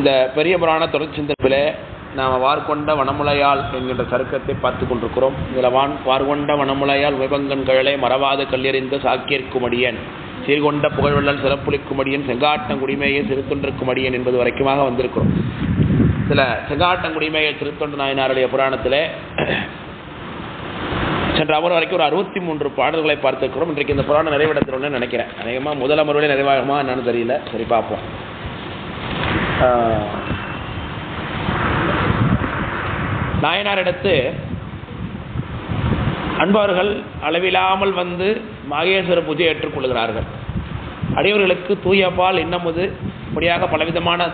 இந்த பெரிய புராண தொடர்ச்சிந்தப்பில் நாம் வார்கொண்ட வனமுலையால் என்கின்ற சருக்கத்தை பார்த்து கொண்டிருக்கிறோம். இதில் வார்கொண்ட வனமுலையால் விபங்கன் கழலை மறவாத கல்லெறிந்த சாக்கியர்க்குமடியன் சீர்கொண்ட புகழ்வள்ளல் சிறப்புளிக்குமடியன் செங்காட்டங்குடிமேய சிறுத்தொன்றுக்குமடியன் என்பது வரைக்குமாக வந்திருக்கிறோம். இதில் செங்காட்டங்குடிமேய சிறுத்தொண்டு நாயனாருடைய புராணத்தில் சென்ற அவர் வரைக்கும் ஒரு 63 பாடல்களை பார்த்துருக்கிறோம். இன்றைக்கு இந்த புராணம் நிறைவேற்றணும்னு நினைக்கிறேன். அநேகமாக முதல் அமர்வுடைய நிறைவாகுமா என்னன்னு தெரியல. சரி, பார்ப்போம். நாயனாரிடத்து அன்பர்கள் அளவில்லாமல் வந்து மாகேஸ்வர பூஜை ஏற்றுக்கொள்கிறார்கள். அடியவர்களுக்கு தூய பால் இன்னமுது இப்படியாக பலவிதமான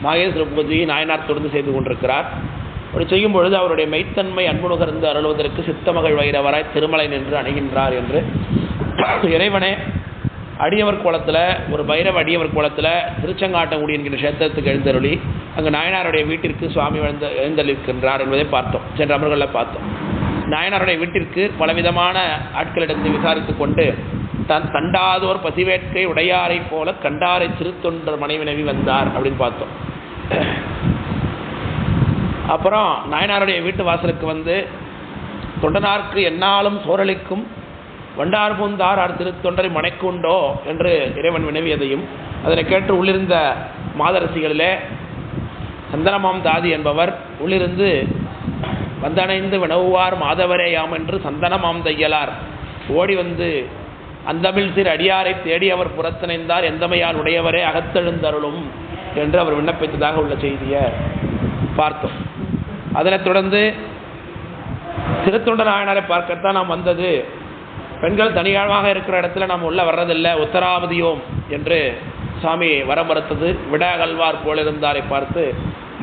மாகேஸ்வர பூஜையை நாயனார் தொடர்ந்து செய்து கொண்டிருக்கிறார். அப்படி செய்யும் பொழுது அவருடைய மெய்த்தன்மை அன்பு நுகர்ந்து அருள்வதற்கு சித்தமகள் வைரவராய் திருமலை நின்று அணுகின்றார் என்று இறைவனே அடியவர் கோலத்தில் ஒரு பைரவ அடியவர் கோலத்தில் திருச்செங்காட்டங்குடி என்கிற கஷேத்திரத்துக்கு எழுந்தருளி அங்கு நாயனாருடைய வீட்டிற்கு சுவாமி எழுந்தளிக்கின்றார் என்பதை பார்த்தோம். சென்ற அமர்களில் பார்த்தோம். நாயனாருடைய வீட்டிற்கு பலவிதமான ஆட்களிடத்து விசாரித்து கொண்டு தண்டாதோர் பசிவேட்கை உடையாரை போல கண்டாரை சிறுத்தொண்டர் மனைவினவி வந்தார் அப்படின்னு பார்த்தோம். அப்புறம் நாயனாருடைய வீட்டு வாசலுக்கு வந்து தொண்டனார்க்கு எந்நாளும் சோரளிக்கும் வண்டார் பூந்தார் ஆர் திருத்தொண்டரை மனைக்குண்டோ என்று இறைவன் வினவியதையும் அதனை கேட்டு உள்ளிருந்த மாதரசிகளிலே சந்தனமாம் தாதி என்பவர் உள்ளிருந்து வந்தணைந்து வினவுவார் மாதவரேயாம் என்று சந்தனமாம் தையலார் ஓடி வந்து அந்தமிழ் சிறு அடியாரை தேடி அவர் புறத்தணைந்தார் எந்தமையால் உடையவரே அகத்தெழுந்தருளும் என்று அவர் விண்ணப்பித்ததாக உள்ள செய்தியை பார்த்தோம். அதனைத் தொடர்ந்து திருத்தொண்ட நாயனாரை பார்க்கத்தான் நாம் வந்தது. பெண்கள் தனியாளமாக இருக்கிற இடத்துல நாம் உள்ள வர்றதில்லை, உத்தராவதியோம் என்று சாமி வர மறுத்தது. விடாகல்வார் போலிருந்தாரை பார்த்து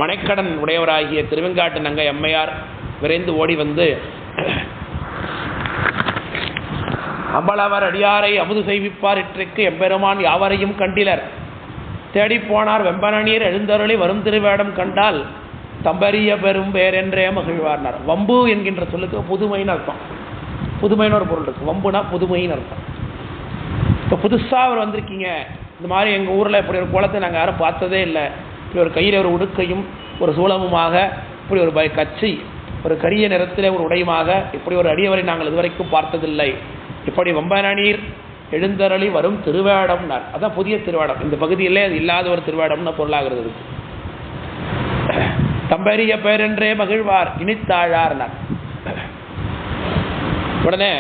மனைக்கடன் உடையவராகிய திருவெங்காட்டு நங்கை அம்மையார் விரைந்து ஓடி வந்து அம்பலவர் அடியாரை அமுது செய்விப்பார் இற்றைக்கு எம்பெருமான் யாவரையும் கண்டிலர் தேடிப்போனார் வெம்பனநீர் எழுந்தருளி வரும் திருவேடம் கண்டால் தம்பரிய பெரும் பேரென்றே மகிழ்வார்னார். வம்பு என்கின்ற சொல்லுக்கு புதுமைன்னு அர்த்தம். புதுமைன்னு ஒரு பொருள் இருக்குது. வம்புனா புதுமைன்னு அர்த்தம். இப்போ புதுசாக அவர் வந்திருக்கீங்க, இந்த மாதிரி எங்கள் ஊரில் இப்படி ஒரு குளத்தை நாங்கள் யாரும் பார்த்ததே இல்லை, இப்படி ஒரு கையில் ஒரு உடுக்கையும் ஒரு சூலமுமாக இப்படி ஒரு கச்சி ஒரு கரிய நிறத்தில் ஒரு உடையுமாக இப்படி ஒரு அடியவரை நாங்கள் இதுவரைக்கும் பார்த்ததில்லை, இப்படி வம்பனநீர் எழுந்தருளி வரும் திருவேடம்னார். அதான் புதிய திருவேடம். இந்த பகுதியிலே அது இல்லாத ஒரு திருவேடம்னு பொருளாகிறது இருக்கு. தம்பரிய பேரென்றே மகிழ்வார் இனித்தாழார்னார். உடனே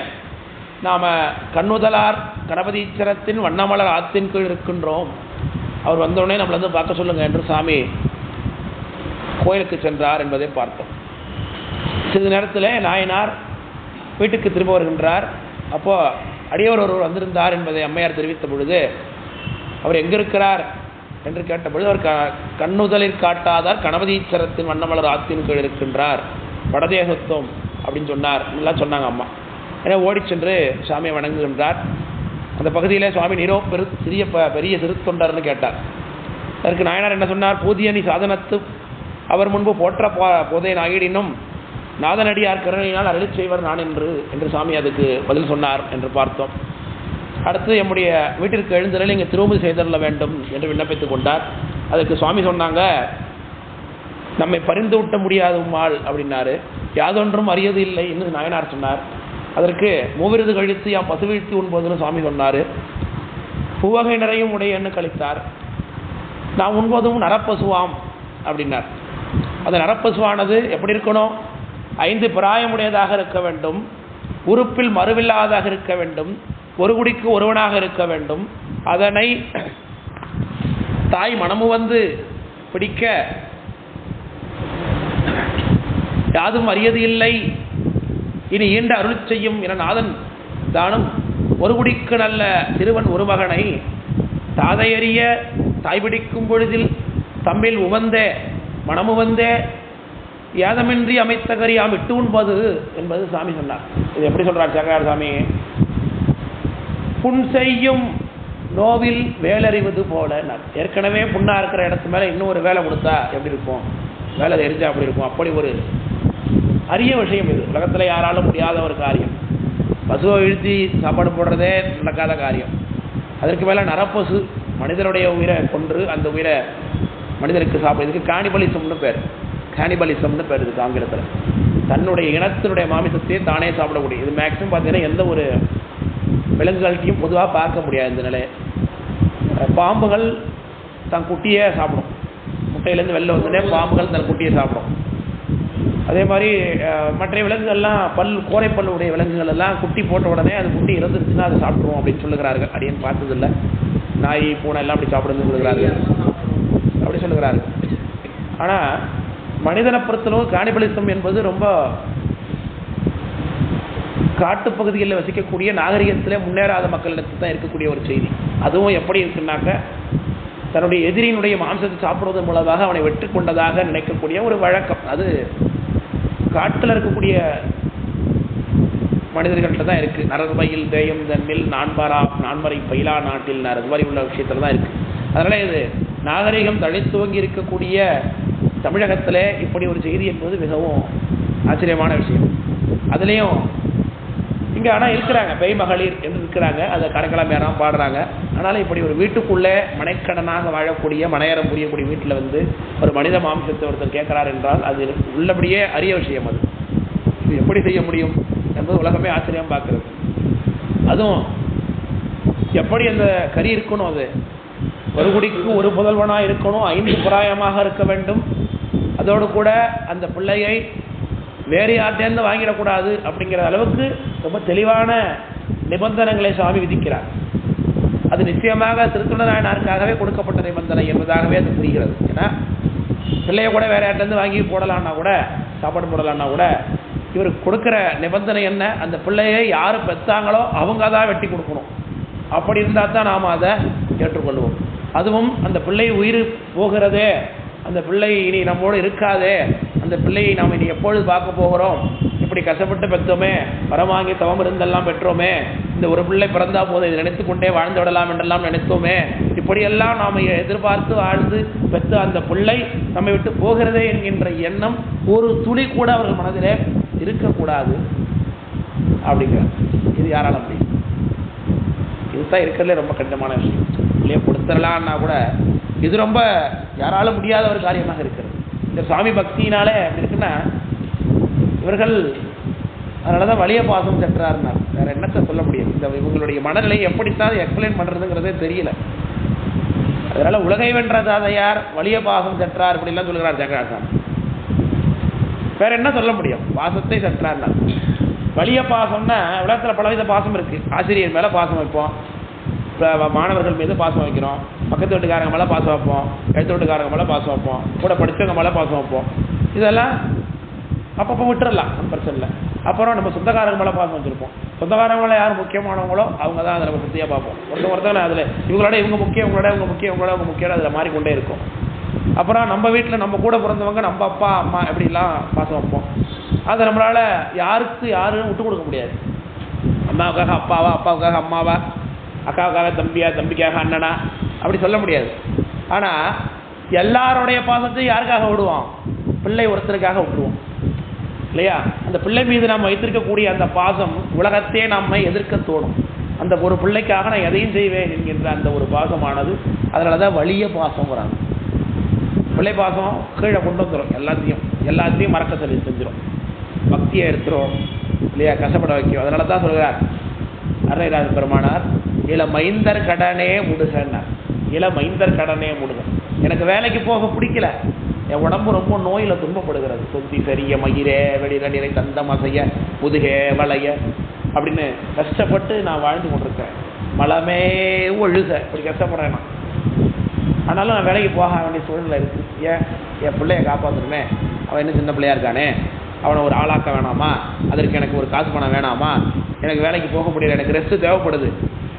நாம் கண்ணுதலார் கணபதீச்சரத்தின் வண்ணமலர் ஆத்தின் கீழ் இருக்கின்றோம், அவர் வந்தவுடனே நம்மளை வந்து பார்க்க சொல்லுங்கள் என்று சாமி கோயிலுக்கு சென்றார் என்பதை பார்த்தோம். சிறிது நேரத்தில் நாயனார் வீட்டுக்கு திரும்ப வருகின்றார். அப்போது அடியவர் ஒருவர் வந்திருந்தார் என்பதை அம்மையார் தெரிவித்த பொழுது அவர் எங்கே இருக்கிறார் என்று கேட்டபொழுது அவர் கண்ணுதலில் காட்டாதார் கணபதீச்சரத்தின் வண்ணமலர் ஆத்தின் கீழ் இருக்கின்றார் வடதேசத்துவம் அப்படின்னு சொன்னார். எல்லாம் சொன்னாங்க அம்மா. ஏன்னா ஓடி சென்று சுவாமியை வணங்குகின்றார். அந்த பகுதியிலே சுவாமி நீரோ பெரிய சிறுத்தொண்டர்னு கேட்டார். அதற்கு நாயனார் என்ன சொன்னார்? பூதியணி சாதனத்து அவர் முன்பு போற்ற போதை நாயிடினும் நாதனடியார் கருணையினால் அருளி செய்வர் நான் என்று சுவாமி அதுக்கு பதில் சொன்னார் என்று பார்த்தோம். அடுத்து எம்முடைய வீட்டிற்கு எழுந்தருளி இங்கே திரும்பி செய்தரல வேண்டும் என்று விண்ணப்பித்துக் கொண்டார். அதுக்கு சுவாமி சொன்னாங்க, நம்மை பரிந்து விட்ட முடியாது உம்மாள் அப்படின்னாரு. யாதொன்றும் அறியது இல்லை என்று நாயனார் சொன்னார். அதற்கு மூவிருது கழித்து யாம் பசுவீழ்த்தி உண்பதுன்னு சுவாமி சொன்னார். பூவகை நிறையும் உடையன்னு கழித்தார். நான் உண்பதும் நரப்பசுவாம் அப்படின்னார். அந்த நரப்பசுவானது எப்படி இருக்கணும்? 5 பிராயமுடையதாக இருக்க வேண்டும், உறுப்பில் மறுவில்லாதாக இருக்க வேண்டும், ஒரு குடிக்கு ஒருவனாக இருக்க வேண்டும். அதனை தாய் மனமு வந்து பிடிக்க யாதும் அறியது இல்லை இனி ஈண்ட அருள் செய்யும் என நாதன் தானும் ஒரு குடிக்கு நல்ல திருவன் ஒரு மகனை தாதையறிய தாய் பிடிக்கும் பொழுதில் தம்மில் உவந்தே மனமு வந்தே ஏதமின்றி அமைத்த கரியாம் இட்டு உண்பது என்பது சாமி சொன்னார். இது எப்படி சொல்றார் சேகரார் சாமி? புண் செய்யும் நோவில் வேலறிவது போல. ஏற்கனவே புண்ணா இருக்கிற இடத்து மேலே இன்னும் ஒரு வேலை கொடுத்தா எப்படி இருக்கும்? வேலை எரிஞ்சா அப்படி இருக்கும். அப்படி ஒரு அரிய விஷயம் இது. உலகத்தில் யாராலும் முடியாத ஒரு காரியம். பசுவை இழுத்தி சாப்பாடு போடுறதே நடக்காத காரியம். அதற்கு மேலே நரப்பசு மனிதனுடைய உயிரை கொன்று அந்த உயிரை மனிதருக்கு சாப்பிட்றதுக்கு கானிபலிசம்னு பேர். கானிபலிசம்னு பேர் இதுக்கு ஆங்கிலத்தில். தன்னுடைய இனத்தினுடைய மாமிசத்தையே தானே சாப்பிடக்கூடிய இது மேக்ஸிமம் பார்த்தீங்கன்னா எந்த ஒரு விலங்குகள்கிட்டையும் பொதுவாக பார்க்க முடியாது இந்த நிலையை. பாம்புகள் தன் குட்டியே சாப்பிடும். முட்டையிலேருந்து வெளில வந்துட்டே பாம்புகள் தன் குட்டியை சாப்பிடும். அதே மாதிரி மற்ற விலங்குகள்லாம் கோரைப்பல்லுடைய விலங்குகள் எல்லாம் குட்டி போட்ட உடனே அது குட்டி இறந்துருச்சுன்னா அதை சாப்பிட்ருவோம் அப்படின்னு சொல்லுகிறார்கள். அப்படின்னு பார்த்ததில்லை. நாய் பூனை எல்லாம் அப்படி சாப்பிடுன்னு சொல்லுகிறார்கள், அப்படி சொல்லுகிறார்கள். ஆனால் மனிதனை பொறுத்தளவு கானிபலிசம் என்பது ரொம்ப காட்டுப்பகுதிகளில் வசிக்கக்கூடிய நாகரிகத்திலே முன்னேறாத மக்களிடத்தில் தான் இருக்கக்கூடிய ஒரு செய்தி. அதுவும் எப்படி இருக்குன்னாக்க தன்னுடைய எதிரியினுடைய மாம்சத்தை சாப்பிடுவதன் மூலமாக அவனை வெற்றி கொண்டதாக நினைக்கக்கூடிய ஒரு வழக்கம். அது காட்டில் இருக்கக்கூடிய மனிதர்கள்ட்ட தான் இருக்குது. நரர்பயில் தேயம் தன்னில் நான்மறை பயிலா நாட்டில் அது மாதிரி உள்ள விஷயத்தில் தான் இருக்குது. அதனால் இது நாகரிகம் தழைத்துவங்கி இருக்கக்கூடிய தமிழகத்தில் இப்படி ஒரு செய்தி என்பது மிகவும் ஆச்சரியமான விஷயம். அதுலேயும் இங்கே ஆனால் இருக்கிறாங்க பெய் மகளிர் என்று இருக்கிறாங்க, அதை கணக்கிழமையாராம் பாடுறாங்க. ஆனாலும் இப்படி ஒரு வீட்டுக்குள்ளே மனைக்கடனாக வாழக்கூடிய மனையறம் புரியக்கூடிய வீட்டில் வந்து ஒரு மனித மாம்சத்தை ஒருத்தர் கேட்குறார் என்றால் அது உள்ளபடியே அரிய விஷயம். அது இது எப்படி செய்ய முடியும் என்பது உலகமே ஆச்சரியம் பார்க்குறது. அதுவும் எப்படி அந்த கறி இருக்கணும், அது ஒரு குடிக்கு ஒரு புதல்வனாக இருக்கணும், 5 பிராயமாக இருக்க வேண்டும், அதோடு கூட அந்த பிள்ளையை வேறு யார்ட்டேருந்து வாங்கிடக்கூடாது அப்படிங்கிற அளவுக்கு ரொம்ப தெளிவான நிபந்தனைகளை சுவாமி விதிக்கிறார். அது நிச்சயமாக திருத்தொண்டநாயனாருக்காகவே கொடுக்கப்பட்ட நிபந்தனை என்பதாகவே அது புரிகிறது. ஏன்னா பிள்ளையை கூட வேறு யார்ட்டேருந்து வாங்கி போடலான்னா கூட, சாப்பாடு போடலான்னா கூட இவர் கொடுக்குற நிபந்தனை என்ன, அந்த பிள்ளையை யார் பெற்றாங்களோ அவங்க தான் வெட்டி கொடுக்கணும். அப்படி இருந்தால் தான் நாம் அதை ஏற்றுக்கொள்வோம். அதுவும் அந்த பிள்ளை உயிர் போகிறதே, அந்த பிள்ளை இனி நம்மோடு இருக்காதே, அந்த பிள்ளையை நாம் இனி எப்பொழுது பார்க்க போகிறோம், இப்படி கஷ்டப்பட்டு பெற்றோமே, வரமாங்கி தவம் இருந்தெல்லாம் பெற்றோமே, இந்த ஒரு பிள்ளை பிறந்தா போது இதை நினைத்து கொண்டே வாழ்ந்து விடலாம் என்றெல்லாம் நினைத்தோமே, இப்படியெல்லாம் நாம் எதிர்பார்த்து வாழ்ந்து பெற்ற அந்த பிள்ளை நம்மை விட்டு போகிறதே என்கின்ற எண்ணம் ஒரு துளி கூட அவர்கள் மனதிலே இருக்கக்கூடாது அப்படிங்கிறார். இது யாரால முடியும்? இதுதான் இருக்கிறதுல ரொம்ப கடினமான விஷயம். இல்லையா, கொடுத்துடலான்னா கூட இது ரொம்ப யாரால முடியாத ஒரு காரியமாக இருக்கிறது. இந்த சாமி பக்தியினாலே அப்படி இருக்குன்னா இவர்கள் அதனால தான் வலிய பாசம் சென்றார்னார். வேற என்னத்தை சொல்ல முடியும்? இந்த இவங்களுடைய மனநிலையை எப்படித்தான் எக்ஸ்பிளைன் பண்ணுறதுங்கிறதே தெரியல. அதனால உலகை வென்ற தாதையார் வலிய பாசம் சென்றார் இப்படிலாம் சொல்கிறார் ஜெகநாதன். வேற என்ன சொல்ல முடியும்? பாசத்தை சென்றார்னார். வலிய பாசம்னா உலகத்தில் பலவித பாசம் இருக்குது. ஆசிரியர் மேலே பாசம் வைப்போம், மாணவர்கள் மீது பாசம் வைக்கிறோம், பக்கத்து வீட்டுக்காரங்க மேலே பாசம் வைப்போம், எழுத்து வீட்டுக்காரங்க மேலே பாசம் வைப்போம், கூட படித்தவங்க மேலே பாசம் வைப்போம். இதெல்லாம் அப்பப்போ விட்டுறலாம், நம்ம பிரச்சனை இல்லை. அப்புறம் நம்ம சொந்தக்காரங்க மேலே பாசம் வச்சுருப்போம். சொந்தக்காரங்கள யார் முக்கியமானவங்களோ அவங்க தான் அதை நம்ம சத்தியாக பார்ப்போம். ஒருத்தவங்க அதில் இவங்களோட இவங்க முக்கியம், இவங்களோட இவங்க முக்கியம், இவங்களோட அவங்க முக்கியம், அதில் மாறிக்கொண்டே இருக்கும். அப்புறம் நம்ம வீட்டில் நம்ம கூட பிறந்தவங்க நம்ம அப்பா அம்மா எப்படிலாம் பாசம் வைப்போம். அதை நம்மளால் யாரும் விட்டு கொடுக்க முடியாது. அம்மாவுக்காக அப்பாவா, அப்பாவுக்காக அம்மாவா, அக்காவுக்காக தம்பியா, தம்பிக்காக அண்ணனா அப்படி சொல்ல முடியாது. ஆனால் எல்லாருடைய பாசத்தையும் யாருக்காக விடுவோம்? பிள்ளை ஒருத்தருக்காக விட்டுருவோம் இல்லையா? அந்த பிள்ளை மீது நாம் வைத்திருக்கக்கூடிய அந்த பாசம் உலகத்தையே நம்மை எதிர்க்க தோணும். அந்த ஒரு பிள்ளைக்காக நான் எதையும் செய்வேன் என்கின்ற அந்த ஒரு பாசமானது அதனால தான் வலிய பாசம் வராங்க. பிள்ளை பாசம் கீழே கொண்டு வந்துடும், எல்லாத்தையும் மறக்க சொல்லி செஞ்சிடும், பக்தியை எடுத்துரும் இல்லையா, கஷ்டப்பட வைக்கும். அதனால தான் சொல்கிறார் அருணகிரிநாத பெருமானார், இளமைந்தர் கடனே முடுகன்னார். இளமைந்தர் கடனே முடுக. எனக்கு வேலைக்கு போக பிடிக்கல, என் உடம்பு ரொம்ப நோயில் துன்பப்படுகிறது, சொந்தி சரிய மயிரே வெளியில நிறை தந்த மசைய முதுகே வளைய அப்படின்னு கஷ்டப்பட்டு நான் வாழ்ந்து கொண்டிருக்கேன். மலமே ஒழுக இப்படி கஷ்டப்படுறேன் நான். ஆனாலும் நான் வேலைக்கு போக வேண்டிய சூழ்நிலை இருக்குது. என் பிள்ளைய காப்பாற்றணுமே, அவன் இன்னும் சின்ன பிள்ளையா இருக்கானே, அவனை ஒரு ஆளாக்க வேணாமா, அதற்கு எனக்கு ஒரு காசு பணம் வேணாமா, எனக்கு வேலைக்கு போக முடியல, எனக்கு ரெஸ்ட்டு தேவைப்படுது,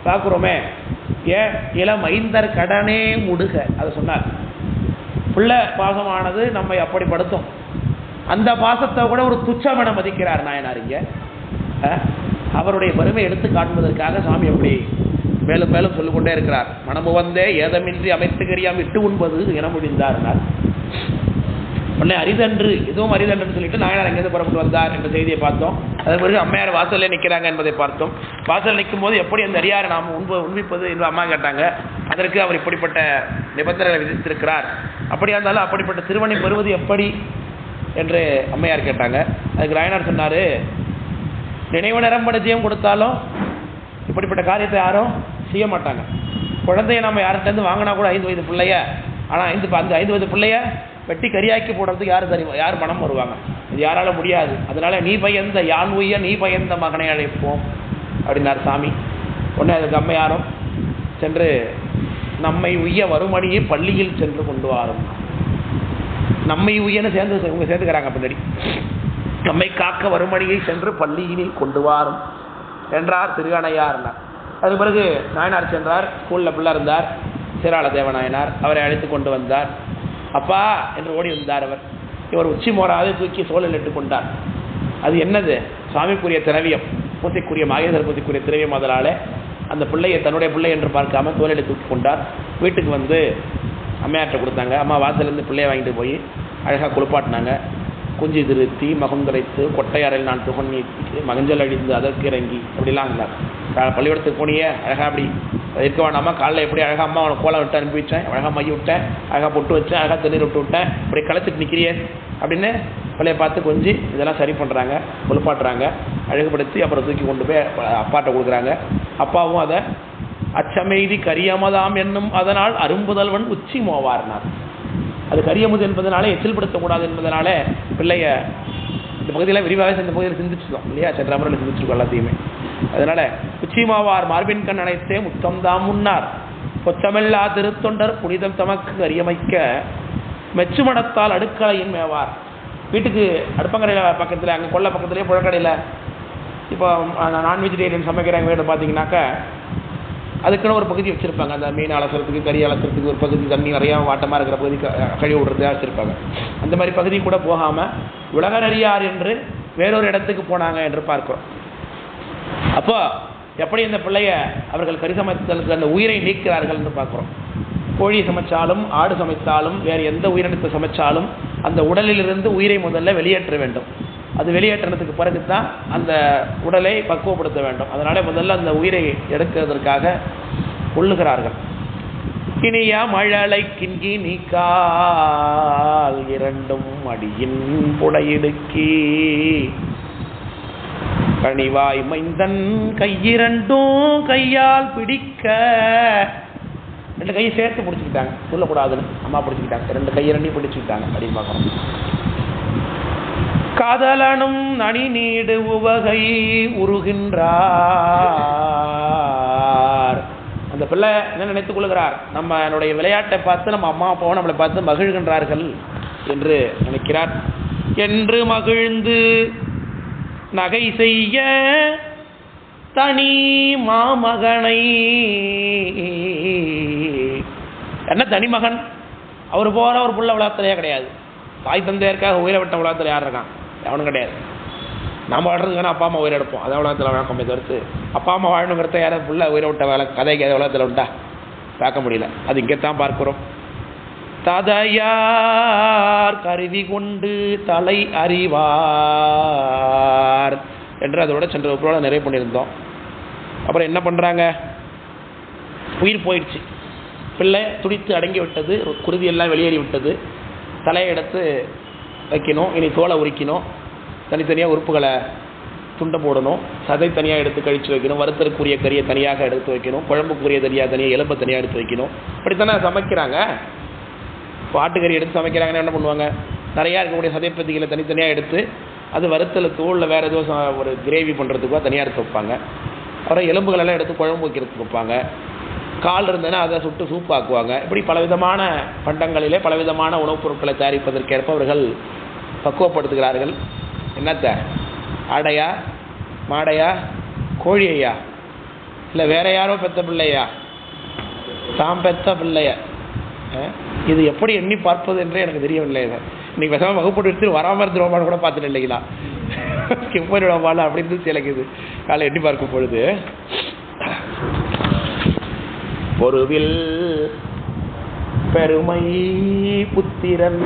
பார்க்குறோமே. இளமைந்தர் கடனே முடுக அதை சொன்னார். பிள்ளை பாசமானது நம்மை அப்படிப்படுத்தும். அந்த பாசத்தை கூட ஒரு துச்சமென மதிக்கிறார் நாயனார். இங்கே அவருடைய பெருமை எடுத்து காட்டுவதற்காக சாமி அப்படி மேலும் மேலும் சொல்லிக்கொண்டே இருக்கிறார். மனமு வந்தே ஏதமின்றி அமைத்துக்கரியாம் விட்டு உண்பது என முடிந்தார்னார். உடனே அரிதன்று, எதுவும் அரிதன்றுன்னு சொல்லிட்டு நாயனார் எங்கேருந்து புறப்பட்டு வந்தார் என்ற செய்தியை பார்த்தோம். அதன் பிறகு அம்மையார் வாசல்லே நிற்கிறாங்க என்பதை பார்த்தோம். வாசல் நிற்கும் போது எப்படி அந்த அரியாரை நாம் உண்பிப்பது என்று அம்மா கேட்டாங்க. அதற்கு அவர் இப்படிப்பட்ட நிபந்தனைகளை விதித்திருக்கிறார், அப்படியா இருந்தாலும் அப்படிப்பட்ட திருமணி பெறுவது எப்படி என்று அம்மையார் கேட்டாங்க. அதுக்கு நாயனார் சொன்னார், நினைவு நிரம்படுத்தியும் கொடுத்தாலும் இப்படிப்பட்ட காரியத்தை யாரும் செய்ய மாட்டாங்க. குழந்தைய நம்ம யார்கிட்டேருந்து வாங்கினா கூட 5 வயது பிள்ளைய, ஆனால் அந்த 5 வயது பிள்ளைய வெட்டி கரியாக்கி போடுறதுக்கு யார் மனம் வருவாங்க? இது யாரால முடியாது. அதனால நீ பயந்த யான் உய்ய நீ பயந்த மகனை அழைப்போம் அப்படின்னார் சாமி. உடனே அதுக்கு அம்மையாரும் சென்று நம்மை உய்ய வருமணியை பள்ளியில் சென்று கொண்டு வாரும். நம்மை உய்யன்னு இவங்க சேர்ந்துக்கிறாங்க பின்னாடி. நம்மை காக்க வருமணியை சென்று பள்ளியினில் கொண்டு வாரும் என்றார் திருகணையார்னார். அதுக்கு பிறகு நாயனார் சென்றார். ஸ்கூலில் பிள்ளை இருந்தார், சீராள தேவநாயனார். அவரை அழைத்து கொண்டு வந்தார். அப்பா என்று ஓடி வந்தார் அவர். இவர் உச்சி மோராது தூக்கி சோழல் இட்டு கொண்டார். அது என்னது? சுவாமிக்குரிய திரவியம், பூசைக்குரிய மாகேஸ்வர பூசைக்குரிய திரவியம். அதனால அந்த பிள்ளையை தன்னுடைய பிள்ளை என்று பார்க்காம தோலில் தூக்கி கொண்டார். வீட்டுக்கு வந்து அம்மையாற்ற கொடுத்தாங்க. அம்மா வாசலேருந்து பிள்ளையை வாங்கிட்டு போய் அழகாக குளிப்பாட்டினாங்க. குஞ்சு திருத்தி மகுந்துரைத்து கொட்டையாரில் நான் துகன் நீட்டி மகஞ்சல் அழிந்து அதற்கு இறங்கி அப்படிலாம் இருந்தார். பள்ளிக்கூடத்துக்கு போனியே அழகாக அப்படி இருக்க வேண்டாமா, காலையில் எப்படி அழகாக அம்மா அவனை கோலம் விட்டு அனுப்பி வச்சேன், அழகாக மைய விட்டேன், அழகாக பொட்டு வச்சேன், அழகாக தண்ணீர் விட்டு விட்டேன், இப்படி களைச்சிட்டு நிற்கிறியே அப்படின்னு பிள்ளையை பார்த்து கொஞ்சம் இதெல்லாம் சரி பண்ணுறாங்க, குளிப்பாட்டுறாங்க, அழகுபடுத்தி அப்புறம் தூக்கி கொண்டு போய் அப்பாட்ட கொடுக்குறாங்க. அப்பாவும் அதை அச்சமெய்தி கரியமதாம் என்னும் அதனால் அரும்புதல்வன் உச்சி மோவார்னார். அது கரியமுது என்பதனால எச்சில்படுத்தக்கூடாது என்பதனால பிள்ளைய இந்த பகுதியில் விரிவாக இந்த பகுதியில் சிந்திச்சிட்டோம் இல்லையா, சென்ற அமரில் சிந்திச்சிருக்கோம் எல்லாத்தையுமே. அதனால உச்சிமாவார் மார்பின் கண் அணைத்தே முத்தம் தாம் முன்னார் பொச்சமெல்லா திருத்தொண்டர் புனிதம் தமக்கு அறியமைக்க மெச்சுமணத்தால் அடுக்கலையின் மேவார். வீட்டுக்கு அடுப்பங்கரையில் பக்கத்தில் அங்கே கொல்லை பக்கத்துலேயே புழக்கடையில் இப்போ நான் வெஜிடேரியன் சமைக்கிறாங்க வீடு பார்த்தீங்கன்னாக்கா அதுக்குன்னு ஒரு பகுதி வச்சுருப்பாங்க. அந்த மீன் அலசுறதுக்கு கறி அலசுறதுக்கு ஒரு பகுதி, தண்ணி நிறையா வாட்டமாக இருக்கிற பகுதி கழுவி விடுறதா வச்சுருப்பாங்க. அந்த மாதிரி பகுதி கூட போகாமல் உலகறியார் என்று வேறொரு இடத்துக்கு போனாங்க என்று பார்க்கிறோம். அப்போ எப்படி இந்த பிள்ளைய அவர்கள் கறி சமைத்தலுக்கு அந்த உயிரை நீக்கிறார்கள் என்று பார்க்குறோம். கோழி சமைச்சாலும் ஆடு சமைத்தாலும் வேறு எந்த உயிரினத்தை சமைச்சாலும் அந்த உடலிலிருந்து உயிரை முதல்ல வெளியேற்ற வேண்டும். அது வெளியேற்றினதுக்கு பிறகு தான் அந்த உடலை பக்குவப்படுத்த வேண்டும். அதனால முதல்ல அந்த உயிரை எடுக்கிறதற்காக கொள்ளுகிறார்கள். கிணியா மழலை கிண்கி நீக்கால் இரண்டும் அடியின் புடையிடுக்கி கனிவாய் மைந்தன் கையிரண்டும் கையால் பிடிக்க, 2 கையை சேர்த்து பிடிச்சிக்கிட்டாங்க, சொல்லக்கூடாதுன்னு அம்மா பிடிச்சிக்கிட்டாங்க, 2 கையிரண்டையும் பிடிச்சிக்கிட்டாங்க அப்படின்னு பார்க்குறோம். காதலனும் நனி நீடு உவகை உருகின்றார். அந்த பிள்ளை என்ன நினைத்துக் கொள்கிறார்? நம்ம என்னுடைய விளையாட்டை பார்த்து நம்ம அம்மா அப்பாவும் நம்மளை பார்த்து மகிழ்கின்றார்கள் என்று நினைக்கிறார். என்று மகிழ்ந்து நகை செய்ய தனி மாமகனை, என்ன தனி மகன், அவர் போற ஒரு புள்ள உலகத்திலேயே கிடையாது. தாய் தந்தையருக்காக உயிரை விட்ட உலகத்தில் யார் இருக்கான்? அவனும் கிடையாது. நம்ம வாழ்றதுக்கு வேணா அப்பா அம்மா உயிரை எடுப்போம், அதை உலகத்தில் வழக்கம் தவிர்த்து அப்பா அம்மா வாழணுங்கிறத யாரும் புள்ள உயிரை விட்ட வேலை கதைக்கு அதை உலகத்தில் உண்டா? பார்க்க முடியல. அது இங்கேத்தான் பார்க்கிறோம். ததையார் கருவி கொண்டு தலை அறிவார் என்று அதோட சென்ற வகுப்போட நிறைவு பண்ணியிருந்தோம். அப்புறம் என்ன பண்ணுறாங்க? உயிர் போயிடுச்சு, பிள்ளை துடித்து அடங்கி விட்டது, குருதியெல்லாம் வெளியேறி விட்டது. தலையை எடுத்து வைக்கணும், இனி தோலை உரிக்கணும், தனித்தனியாக உறுப்புகளை துண்டை போடணும், சதை தனியாக எடுத்து கழித்து வைக்கணும், வறுத்தருக்குரிய கறியை தனியாக எடுத்து வைக்கணும், குழம்புக்குரிய தனியாக எலும்பை தனியாக எடுத்து வைக்கணும். இப்படித்தானே சமைக்கிறாங்க. இப்போ ஆட்டுக்கறி எடுத்து சமைக்கிறாங்கன்னா என்ன பண்ணுவாங்க? நிறையா இருக்கக்கூடிய சதைப்பத்திகளை தனித்தனியாக எடுத்து அது வறுத்தல் தோளில் வேறு ஏதோ ஒரு கிரேவி பண்ணுறதுக்கோ தனியாக எடுத்து வைப்பாங்க. அப்புறம் எலும்புகளெல்லாம் எடுத்து குழம்பு வைக்கிறதுக்கு வைப்பாங்க. கால் இருந்ததுன்னா அதை சுட்டு சூப்பு ஆக்குவாங்க. இப்படி பலவிதமான பண்டங்களிலே பலவிதமான உணவுப் பொருட்களை தயாரிப்பதற்கேற்ப அவர்கள் பக்குவப்படுத்துகிறார்கள். என்னத்த? ஆடையா, மாடையா, கோழியா, இல்லை வேற யாரோ பெத்த பிள்ளையா, தாம் பெத்த பிள்ளைய? இது எப்படி எண்ணி பார்ப்பது என்றே எனக்கு தெரியவில்லை. இன்னைக்கு பேசாமல் வகுப்பட்டு எடுத்து வராமல் இருந்துருவான்னு கூட பார்த்துட்டு இல்லைங்களா? எப்படிவாள் அப்படின்னு சிலக்குது காலை எண்ணி பார்க்கும் பொழுது. பொருவில் பெருமை புத்திரன்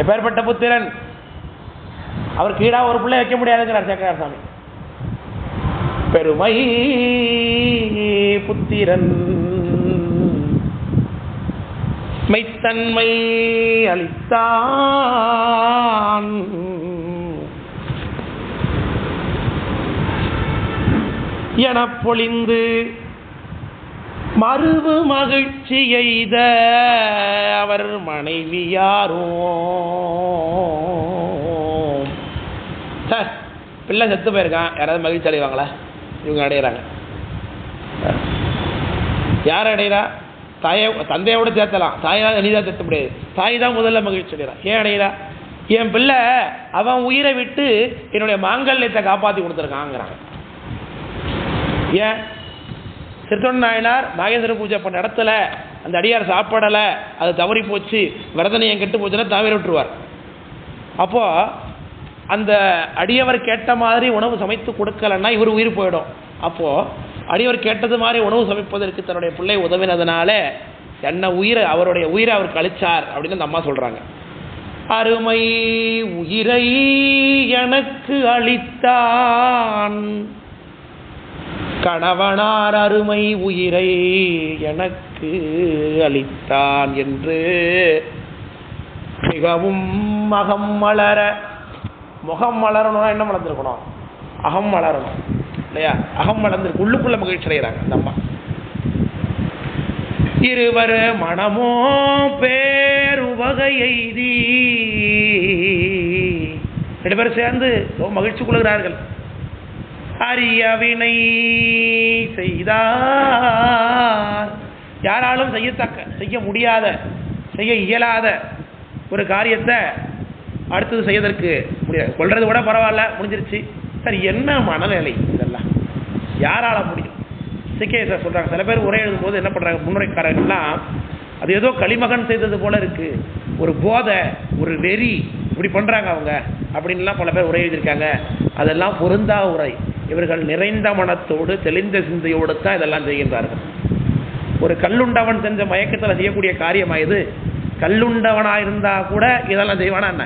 எப்பேற்பட்ட புத்திரன், அவர் கீழா ஒரு பிள்ளை வைக்க முடியாதுங்கிறார் சேக்கரார் சாமி. பெருமை புத்திரன் மெய்த்தன்மை அளித்தான், என பொழிந்து மறுவு மகிழ்ச்சி எய்த அவர் மனைவியாரோ. பிள்ளை செத்து போயிருக்கான், யாராவது மகிழ்ச்சி அடைவாங்களா? இவங்க அடையிறாங்க. யார் அடைகிறா? தாயை தந்தையோட சேர்த்தலாம், தாயால் எளிதாக சேர்த்த முடியாது. தாய் தான் முதல்ல மகிழ்ச்சி அடைகிறான். ஏன் அடைகிறா? என் பிள்ளை அவன் உயிரை விட்டு என்னுடைய மாங்கல்யத்தை காப்பாற்றி கொடுத்துருக்காங்கிறாங்க. ஏன்? திருத்தொண்ட நாயனார் நாகேந்திர பூஜை பண்ண இடத்துல அந்த அடியார் சாப்பிடலை, அது தவறி போச்சு, விரதனையும் கெட்டு போச்சுன்னா தவிர விட்டுருவார். அப்போ அந்த அடியவர் கேட்ட மாதிரி உணவு சமைத்து கொடுக்கலன்னா இவர் உயிர் போயிடும். அப்போ அடியவர் கேட்டது மாதிரி உணவு சமைப்பதற்கு தன்னுடைய பிள்ளை உதவினதுனால என்ன உயிரை, அவருடைய உயிரை அவர் கழிச்சார் அப்படின்னு அந்த அம்மா சொல்றாங்க. அருமை உயிரை எனக்கு அளித்தான், கணவனார் அருமை உயிரை எனக்கு அளித்தான் என்று மிகவும் அகம் வளர. முகம் வளரணும்னா என்ன வளர்ந்துருக்கணும்? அகம் வளரணும் இல்லையா? அகம் வளர்ந்துருக்கு, உள்ளுக்குள்ள மகிழ்ச்சி அடைகிறாங்க அந்த அம்மா. இருவர் மனமோ பேருவகை எய்தி, ரெண்டு பேரும் சேர்ந்து மகிழ்ச்சி கொள்கிறார்கள். அரியவினை செய்தார், யாராலும் செய்ய முடியாத, செய்ய இயலாத ஒரு காரியத்தை அடுத்தது செய்வதற்கு முடியாது. கொள்றது கூட பரவாயில்ல, முடிஞ்சிருச்சு. சரி, என்ன மனநிலை இதெல்லாம்? யாரால முடியும்? சிகேசர் சொல்றாங்க. சில பேர் உரை எழுதும் போது என்ன பண்றாங்க, முன்னுரைக்காரர்கள்லாம் அது ஏதோ களிமகன் செய்தது போல இருக்கு, ஒரு போதை, ஒரு வெறி, இப்படி பண்றாங்க அவங்க அப்படின்லாம் பல பேர் உரை எழுதியிருக்காங்க. அதெல்லாம் பொருந்தா உரை. இவர்கள் நிறைந்த மனத்தோடு தெளிந்த சிந்தையோடு தான் இதெல்லாம் செய்கின்றார்கள். ஒரு கல்லுண்டவன் செஞ்ச மயக்கத்தில் செய்யக்கூடிய காரியமா இது? கல்லுண்டவனா இருந்தா கூட இதெல்லாம் செய்வானா என்ன?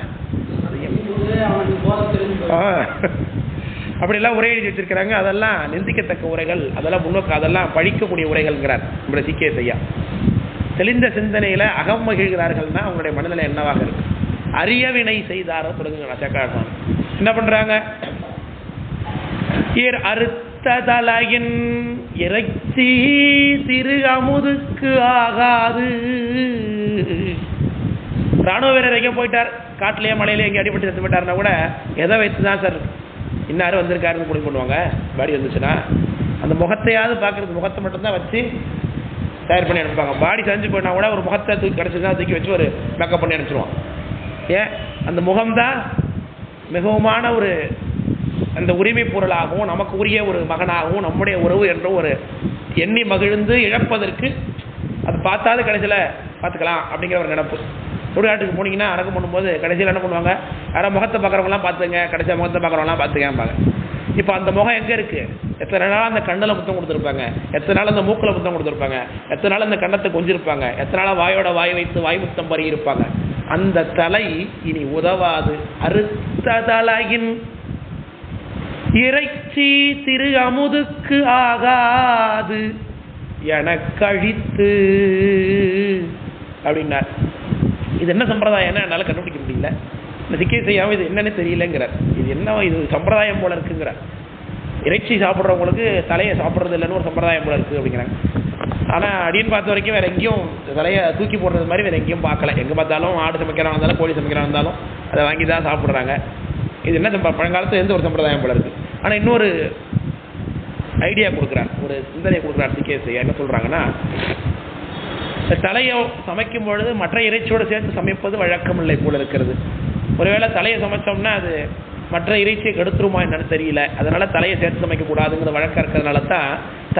அப்படிலாம் உரை எழுதி வச்சிருக்கிறாங்க. அதெல்லாம் நிந்திக்கத்தக்க உரைகள், அதெல்லாம் முன்னோக்கு, அதெல்லாம் பழிக்கக்கூடிய உரைகள்ங்கிறார் நம்முடைய சிக்கே செய்யா. தெளிந்த சிந்தனையில அகம் மகிழ்கிறார்கள்னா அவங்களுடைய மனநிலை என்னவாக இருக்கு? அரியவினை செய்தார தொடங்குங்க சேக்கரார். என்ன பண்றாங்க? அறுத்ததலையின் இறைச்சி திரு அமுதுக்கு ஆகாது. ராணுவ வீரர் எங்கே போயிட்டார், காட்டிலேயே மலையிலே எங்கே அடிபட்டு செத்து போயிட்டாருன்னா கூட எதை வைத்து தான் சார் இன்னாரும் வந்திருக்காருன்னு குடி பண்ணுவாங்க. பாடி வந்துச்சுன்னா அந்த முகத்தையாவது பார்க்கறது, முகத்தை மட்டும்தான் வச்சு தயார் பண்ணி அனுப்புவாங்க. பாடி செஞ்சு போயிட்டா கூட ஒரு முகத்தை தூக்கி கிடச்சிதான் தூக்கி வச்சு ஒரு மேக்கப் பண்ணி அனுப்பிச்சிடுவான். ஏன்? அந்த முகம்தான் மிகவுமான ஒரு அந்த உரிமை பொருளாகவும் நமக்கு உரிய ஒரு மகனாகவும் நம்முடைய உறவு என்ற ஒரு எண்ணி மகிழ்ந்து இழப்பதற்கு அது பார்த்தாது கடைசியில் பார்த்துக்கலாம் அப்படிங்கிற ஒரு நினைப்பு. சுடுகாட்டுக்கு போனீங்கன்னா அடக்கம் பண்ணும்போது கடைசியில் என்ன பண்ணுவாங்க, யாரோ முகத்தை பார்க்குறவங்களாம் பார்த்துங்க, கடைசியாக முகத்தை பார்க்குறவங்களாம் பார்த்துக்கம்பாங்க. இப்போ அந்த முகம் எங்கே இருக்குது? எத்தனை நாள் அந்த கண்ணில் முத்தம் கொடுத்துருப்பாங்க, எத்தனை நாள் அந்த மூக்கில் முத்தம் கொடுத்துருப்பாங்க, எத்தனை நாள் அந்த கண்ணத்தை கொஞ்சிருப்பாங்க, எத்தனை நாள் வாயோட வாய் வைத்து வாய் முத்தம் பறி இருப்பாங்க. அந்த தலை இனி உதவாது. அறுத்த தலையின் இறைச்சி திரு அமுதுக்கு ஆகாது எனக்கழித்து அப்படின்னார். இது என்ன சம்பிரதாயம் என்னால் கண்டுபிடிக்க முடியல. இந்த சிக்கை செய்யாமல் இது என்னன்னு தெரியலங்கிறார். இது என்ன, இது சம்பிரதாயம் போல இருக்குங்கிறார். இறைச்சி சாப்பிட்றவங்களுக்கு தலையை சாப்பிட்றது இல்லைன்னு ஒரு சம்பிரதாயம் போல இருக்குது அப்படிங்கிறாங்க. ஆனால் அடின்னு பார்த்த வரைக்கும் வேறு எங்கேயும் தலையை தூக்கி போடுறது மாதிரி வேறு எங்கேயும் பார்க்கல. எங்கே பார்த்தாலும் ஆடு சமைக்கிறாங்க இருந்தாலும் கோழி சமைக்கிறாங்க இருந்தாலும் அதை வாங்கி தான் சாப்பிட்றாங்க. இது என்ன பழங்காலத்தில் எந்த ஒரு சம்பிரதாயம் போல இருக்குது. ஆனால் இன்னொரு ஐடியா கொடுக்குறார், ஒரு சிந்தனை கொடுக்குறார் சிகேஸ். என்ன சொல்கிறாங்கன்னா, தலையை சமைக்கும் பொழுது மற்ற இறைச்சியோடு சேர்த்து சமைப்பது வழக்கம் இல்லை போல இருக்கிறது. ஒருவேளை தலையை சமைச்சோம்னா அது மற்ற இறைச்சியை கெடுத்துருமா என்னன்னு தெரியல. அதனால தலையை சேர்த்து சமைக்கக்கூடாதுங்கிற வழக்கம் இருக்கிறதுனால தான்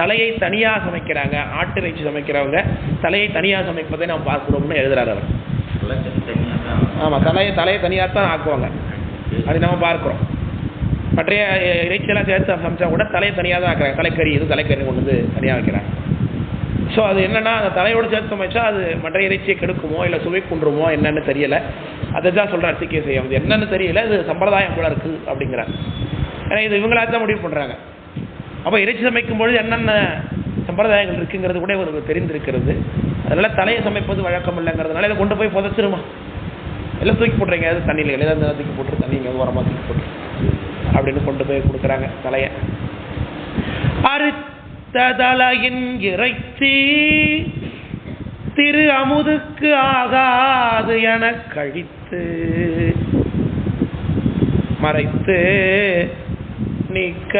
தலையை தனியாக சமைக்கிறாங்க. ஆட்டு இறைச்சி சமைக்கிறவங்க தலையை தனியாக சமைப்பதை நாம் பார்க்குறோம்னு எழுதுறாரு அவர். ஆமாம், தலையை தனியாக தான் ஆக்குவாங்க, அது நம்ம பார்க்குறோம். மற்ற இறைச்சியெல்லாம் சேர்த்து சமைச்சா கூட தலையை தனியாக தான் ஆக்குறாங்க. தலைக்கறி இது தலைக்கறி கொண்டு வந்து தனியாக வைக்கிறாங்க. ஸோ அது என்னென்னா அந்த தலையோடு சேர்த்து சமைச்சா அது மற்ற இறைச்சியை கெடுக்குமோ இல்லை சுவை குன்றுமோ என்னன்னு தெரியலை. அதை தான் சொல்கிறார் சீக்கிய அது என்னன்னு தெரியல, இது சம்பிரதாயம் கூட இருக்குது அப்படிங்கிறார். ஏன்னா இது இவங்களாக தான் முடிவு பண்ணுறாங்க. அப்போ இறைச்சி சமைக்கும் பொழுது என்னென்ன சம்பிரதாயங்கள் இருக்குங்கிறது கூட இவருக்கு தெரிந்திருக்கிறது. அதனால் தலையை சமைப்பது வழக்கம் இல்லைங்கிறதுனால இதை கொண்டு போய் புதைச்சிருமா, எல்லாம் தூக்கி போட்டுறீங்க, அது தண்ணியில் எல்லாம் தூக்கி போட்டு தண்ணிங்க ஓரமாக தூக்கி போட்டு அப்படின்னு கொண்டு போய் கொடுக்குறாங்க தலையை. அறுத்ததலையின் இறைச்சி திரு அமுதுக்கு ஆகாது என கழித்து மறைத்து நீக்க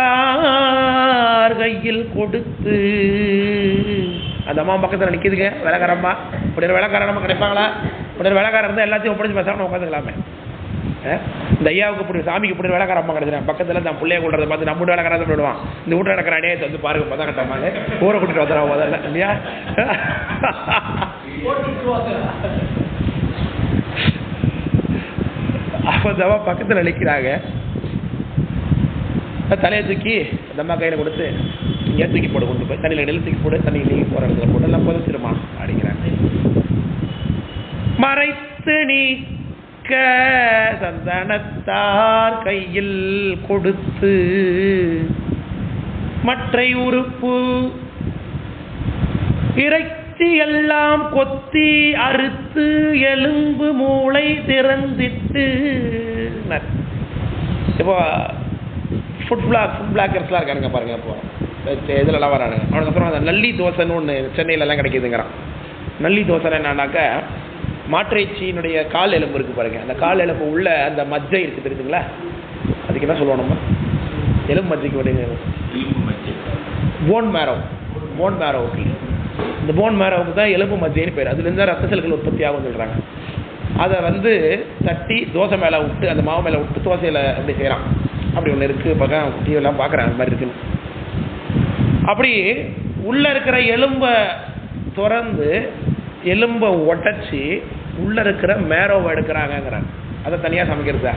சந்தனத்தார் கையில் கொடுத்து. அந்த அம்மா பக்கத்தில் நிற்கிதுங்க வேலைக்காரம்மா. இப்படி ஒரு வேலைக்காரம்மா கிடைப்பாங்களா? இப்படி ஒரு வேலைக்காரர் இருந்தால் எல்லாத்தையும் ஒப்படைச்சு பேசாமல் உட்காந்துக்கலாமே. இந்த ஐயாவுக்கு இப்படி சாமிக்கு இப்படி வேலைக்காரம்மா கிடைச்சிடேன் பக்கத்தில் தான் பிள்ளைய கொள்றதை பார்த்து நம்ம வீட்டு வேலைக்காரத்தை போயிடுவான். இந்த வீட்டு வேலைக்காரனே வந்து பாருங்க பதம் கட்டமாங்க ஊரை கூட்டிட்டு வந்துடுவோம் முதல்ல இல்லையா. அப்போ பக்கத்தில் நிற்கிறாங்க. தலையை தூக்கி அந்த அம்மா கையில் கொடுத்து இங்கே தூக்கி போட்டு கொண்டு போய் தண்ணியில் நெல் தூக்கி போட்டு தண்ணி நீக்கி போகிற இடத்துல போட்டு எல்லாம் புதைச்சிருமா அப்படிங்கிறாங்க. மறைத்து நீக்க சந்தனத்தார் கையில் கொடுத்து மற்ற உறுப்பு இறைச்சி எல்லாம் கொத்தி அறுத்து எலும்பு மூளை திறந்திட்டு. இப்போ ஃபுட் பிளாக்கர்ஸ்லாம் இருக்கானுங்க பாருங்க. இப்போ இதிலலாம் வரானுங்க. அவனுக்கப்புறம் அந்த நல்லி தோசைன்னு ஒன்று சென்னையிலலாம் கிடைக்கிதுங்கிறான். நல்லி தோசை என்னன்னாக்கா மாட்டிறைச்சியினுடைய கால் எலும்பு இருக்குது பாருங்க. அந்த கால் எலும்பு உள்ள அந்த மஜ்ஜை இருக்குது தெரியுதுங்களா? அதுக்கு என்ன சொல்லுவோம் நம்ம? எலும்பு மஜ்ஜைக்கு விடுங்க போன் மேரோவுக்கு. இந்த போன் மேரோவுக்கு தான் எலும்பு மஜ்ஜைன்னு பேர். அதுலேருந்து ரத்த செல்கள் உற்பத்தி ஆகும்னு சொல்கிறாங்க. அதை வந்து தட்டி தோசை மேலே விட்டு அந்த மாவு மேலே விட்டு தோசையில் அப்படி செய்கிறான். அப்படி ஒன்று இருக்குது பக்கம் டிவிலாம் பார்க்குறேன் அந்த மாதிரி இருக்குன்னு. அப்படி உள்ளே இருக்கிற எலும்பை திறந்து எலும்பை உடச்சி உள்ளே இருக்கிற மேரோவை எடுக்கிறாங்கங்கிறாங்க. அதை தனியாக சமைக்கிறதா.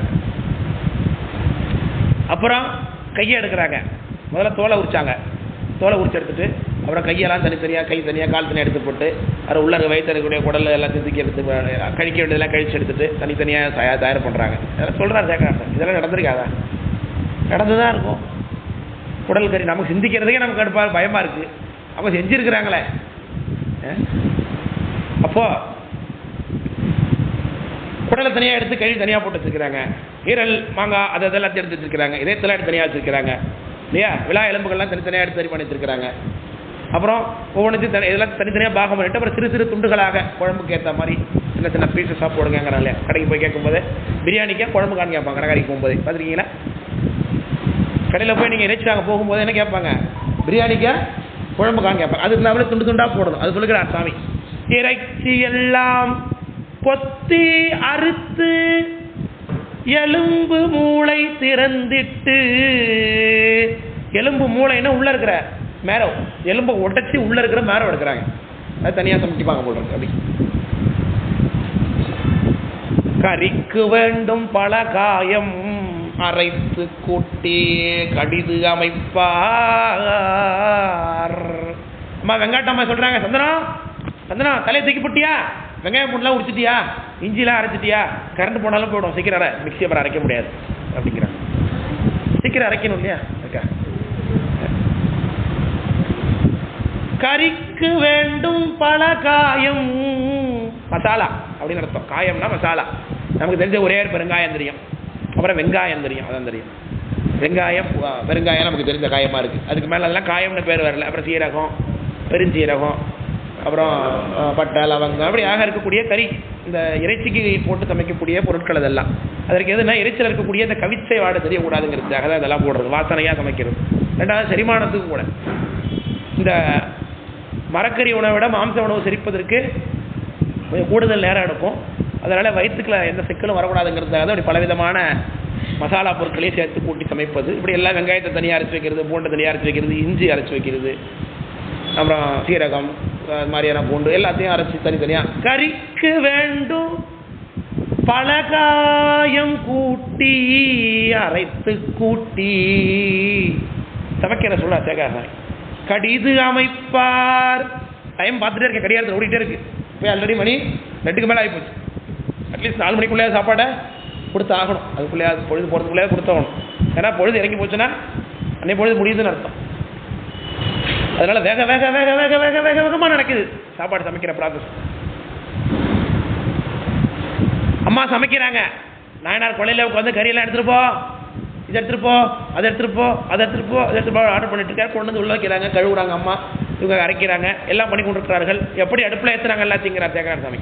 அப்புறம் கையை எடுக்கிறாங்க. முதல்ல தோலை உரிச்சாங்க. தோலை உரிச்சு எடுத்துட்டு அப்புறம் கையெல்லாம் தனித்தனியாக கை தனியாக கால் தனியாக எடுத்து போட்டு அதை உள்ள வயிற்று இருக்கக்கூடிய குடல் எல்லாத்தையும் தூக்கி எடுத்து கழிக்க வேண்டியதெல்லாம் கழிச்சு எடுத்துட்டு தனித்தனியாக தயார் பண்ணுறாங்க. இதெல்லாம் சொல்கிறாரு சேகராசன். இதெல்லாம் நடந்திருக்காதா? நடந்து தான் இருக்கும். குடல் கறி நமக்கு சிந்திக்கிறதுக்கே நமக்கு கடுப்பாக பயமாக இருக்குது. அப்போ செஞ்சுருக்கிறாங்களே. அப்போது குடலை தனியாக எடுத்து கறி தனியாக போட்டு வச்சுருக்கிறாங்க. ஈரல் மாங்காய் அதை எல்லாத்தையும் எடுத்து வச்சுருக்கிறாங்க. இதயத்தெல்லாம் எடுத்து தனியாக வச்சுருக்கிறாங்க இல்லையா? விழா எலும்புகள்லாம் தனித்தனியாக எடுத்து சரி பண்ணி வச்சுருக்கிறாங்க. அப்புறம் ஒவ்வொன்றுத்தையும் இதெல்லாம் தனித்தனியாக பாகம் பண்ணிட்டு அப்புறம் சிறு சிறு துண்டுகளாக குழம்புக்கு ஏற்ற மாதிரி சின்ன சின்ன பீஸஸாக போடுங்கிறாங்க இல்லையா? கடைக்கு போய் கேட்கும்போது பிரியாணிக்கா குழம்பு காணி கேட்பாங்க. கடைக்காரிக்கு போகும்போது பார்த்துருக்கீங்களா? கடையில் போய் நீங்கள் இறைச்சி வாங்க போகும்போது என்ன கேட்பாங்க? பிரியாணிக்கா குழம்பு காணி கேட்பாங்க. அதுக்கு நான் துண்டு துண்டாக போடணும். அது சொல்லுகிறார் சாமி. இறைச்சி எல்லாம் கொத்தி அறுத்து எலும்பு மூளை திறந்திட்டு. எலும்பு மூளைன்னா உள்ள இருக்கிற மேரோ, எலும்பை உடைச்சி உள்ள இருக்கிற மேரோ எடுக்கிறாங்க. அது தனியாக சமைப்பாங்க போல இருக்கு. அப்படி கறிக்கு வேண்டும் பல காயம் அரைத்து கூட்டி கடிது அமைப்பார். அம்மா வெங்காட்டம்மா சொல்றாங்க, சந்தனா தலையை தூக்கி போட்டியா, வெங்காயம் பூண்டுலாம் உரிச்சிட்டியா, இஞ்சிலாம் அரைச்சிட்டியா, கரண்ட் போனாலும் போயிடும், சீக்கிரம் மிக்சி அப்புறம் அரைக்க முடியாது அப்படிங்கிறாங்க. சீக்கிரம் அரைக்கணும் இல்லையா? கறிக்கு வேண்டும் பல காயம், மசாலா அப்படின்னு அர்த்தம். காயம்னா மசாலா. நமக்கு தெரிஞ்ச ஒரே பெருங்காயம் தெரியும், அப்புறம் வெங்காயம் தெரியும், அதான் தெரியும். வெங்காயம் பெருங்காயம் நமக்கு தெரிஞ்ச காயமாக இருக்குது. அதுக்கு மேலே அதெல்லாம் காயம்னு பேர் வரல. அப்புறம் சீரகம், பெருஞ்சீரகம், அப்புறம் பட்டை, லவங்கம், அப்படி ஆக இருக்கக்கூடிய கறி, இந்த இறைச்சிக்கு போட்டு சமைக்கக்கூடிய பொருட்கள் அதெல்லாம். அதற்கு எதுனா இறைச்சியில் இருக்கக்கூடிய இந்த கவிச்சை வாட தெரியக்கூடாதுங்கிறதுக்காக தான் இதெல்லாம் போடுறது, வாசனையாக சமைக்கிறது. ரெண்டாவது செரிமானத்துக்கு கூட. இந்த மரக்கறி உணவை விட மாம்ச உணவு செரிப்பதற்கு கொஞ்சம் கூடுதல் நேரம் எடுக்கும். அதனால் வயிற்றுக்குள்ள எந்த சிக்கலும் வரக்கூடாதுங்கிறதுக்காக தான் இப்படி பலவிதமான மசாலா பொருட்களையும் சேர்த்து கூட்டி சமைப்பது. இப்படி எல்லாம் வெங்காயத்தை தனியாக அரைச்சி வைக்கிறது, பூண்டை தனியாக அரைச்சி வைக்கிறது, இஞ்சி அரைச்சி வைக்கிறது, அப்புறம் சீரகம் மாதிரியான பூண்டு எல்லாத்தையும் அரைச்சி தனித்தனியாக. கறிக்கு வேண்டும் பல காயம் கூட்டி அரைத்து கூட்டி சமைக்கிற சொல்ல சேகாசாமி. கடிது அமைப்பார். டைம் பார்த்துட்டே இருக்க, கடியாரத்தில் ஓடிட்டே இருக்கு. இப்போ ஆல்ரெடி மணி 2க்கு மேலே ஆகிப்போச்சு. அட்லீஸ்ட் 4 மணிக்குள்ளே சாப்பாடை கொடுத்து ஆகணும். அதுக்குள்ளே பொழுது போகிறதுக்குள்ளே கொடுத்தாகணும். ஏன்னா பொழுது இறங்கி போச்சுன்னா அன்னைக்கு பொழுது முடியுதுன்னு அர்த்தம். அதனால வேக வேக வேக வேக வேக வேக வேகமாக நடக்குது சாப்பாடு சமைக்கிற ப்ராசஸ். அம்மா சமைக்கிறாங்க. நாயனார் கொள்ளையில் உட்காந்து கறியெல்லாம் எடுத்துகிட்டு போ, இதை எடுத்துகிட்டு போ, அதை எடுத்துகிட்டு போ, அதை எடுத்துகிட்டு போ, அதை எடுத்துகிட்டு போ ஆர்டர் பண்ணிட்டு இருக்காரு. கொண்டு வந்து உள்ள வைக்கிறாங்க, கழுவுறாங்க அம்மா, இவங்க அரைக்கிறாங்க, எல்லாம் பண்ணி கொண்டிருக்கிறார்கள். எப்படி அடுப்பில் ஏற்றுறாங்க எல்லாத்தையுங்கிறார் தேங்காய் சாமி.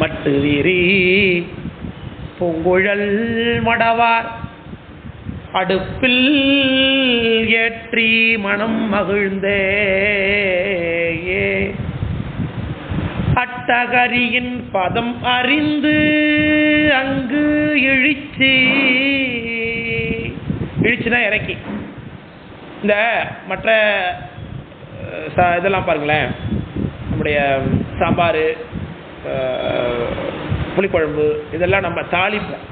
மட்டு வீரி பூங்குழல் மடவார் அடுப்பில் ஏற்றி மனம் மகிழ்ந்தே அட்டகரியின் பதம் அறிந்து அங்கு இழிச்சுனா இறக்கி. இந்த மற்ற இதெல்லாம் பாருங்களேன், நம்முடைய சாம்பார், புளிக்குழம்பு இதெல்லாம் நம்ம தாளிப்போம்.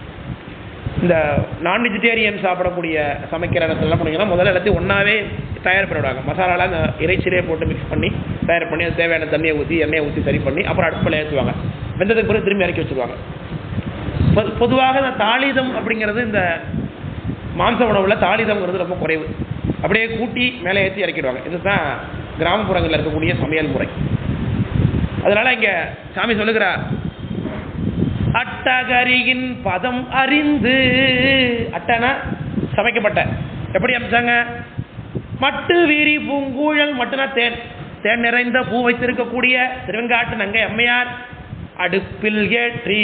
இந்த நான் வெஜிடேரியன் சாப்பிடக்கூடிய சமைக்கிற இடத்துலலாம் போனீங்கன்னா முதல்ல எல்லாத்தையும் ஒன்றாவே தயார் பண்ணிவிடுவாங்க. மசாலாலாம் அந்த இறைச்சிலே போட்டு மிக்ஸ் பண்ணி தயார் பண்ணி அது தேவையான தண்ணியை ஊற்றி எண்ணெயை ஊற்றி சரி பண்ணி அப்புறம் அடுப்பில் ஏற்றுவாங்க. வெந்ததுக்கு பிறகு திரும்பி இறக்கி வச்சுருவாங்க. பொதுவாக இந்த தாளிதம் அப்படிங்கிறது இந்த மாംச உணவில் தாளிதம்ங்கிறது ரொம்ப குறைவு. அப்படியே கூட்டி மேலே ஏற்றி இறக்கிடுவாங்க. இதுதான் கிராமப்புறங்களில் இருக்கக்கூடிய சமையல் முறை. அதனால் இங்கே சாமி சொல்லுகிறார், அட்டகரியின் பதம் அறிந்து. அட்டனா சமைக்கப்பட்ட. எப்படி அமைச்சாங்க? மட்டு வீரி பூங்கூழல். மட்டுனா தேன், தேன் நிறைந்த பூ வைத்திருக்கக்கூடிய திருவெங்காட்டு நங்கை அம்மையார் அடுப்பில் ஏற்றி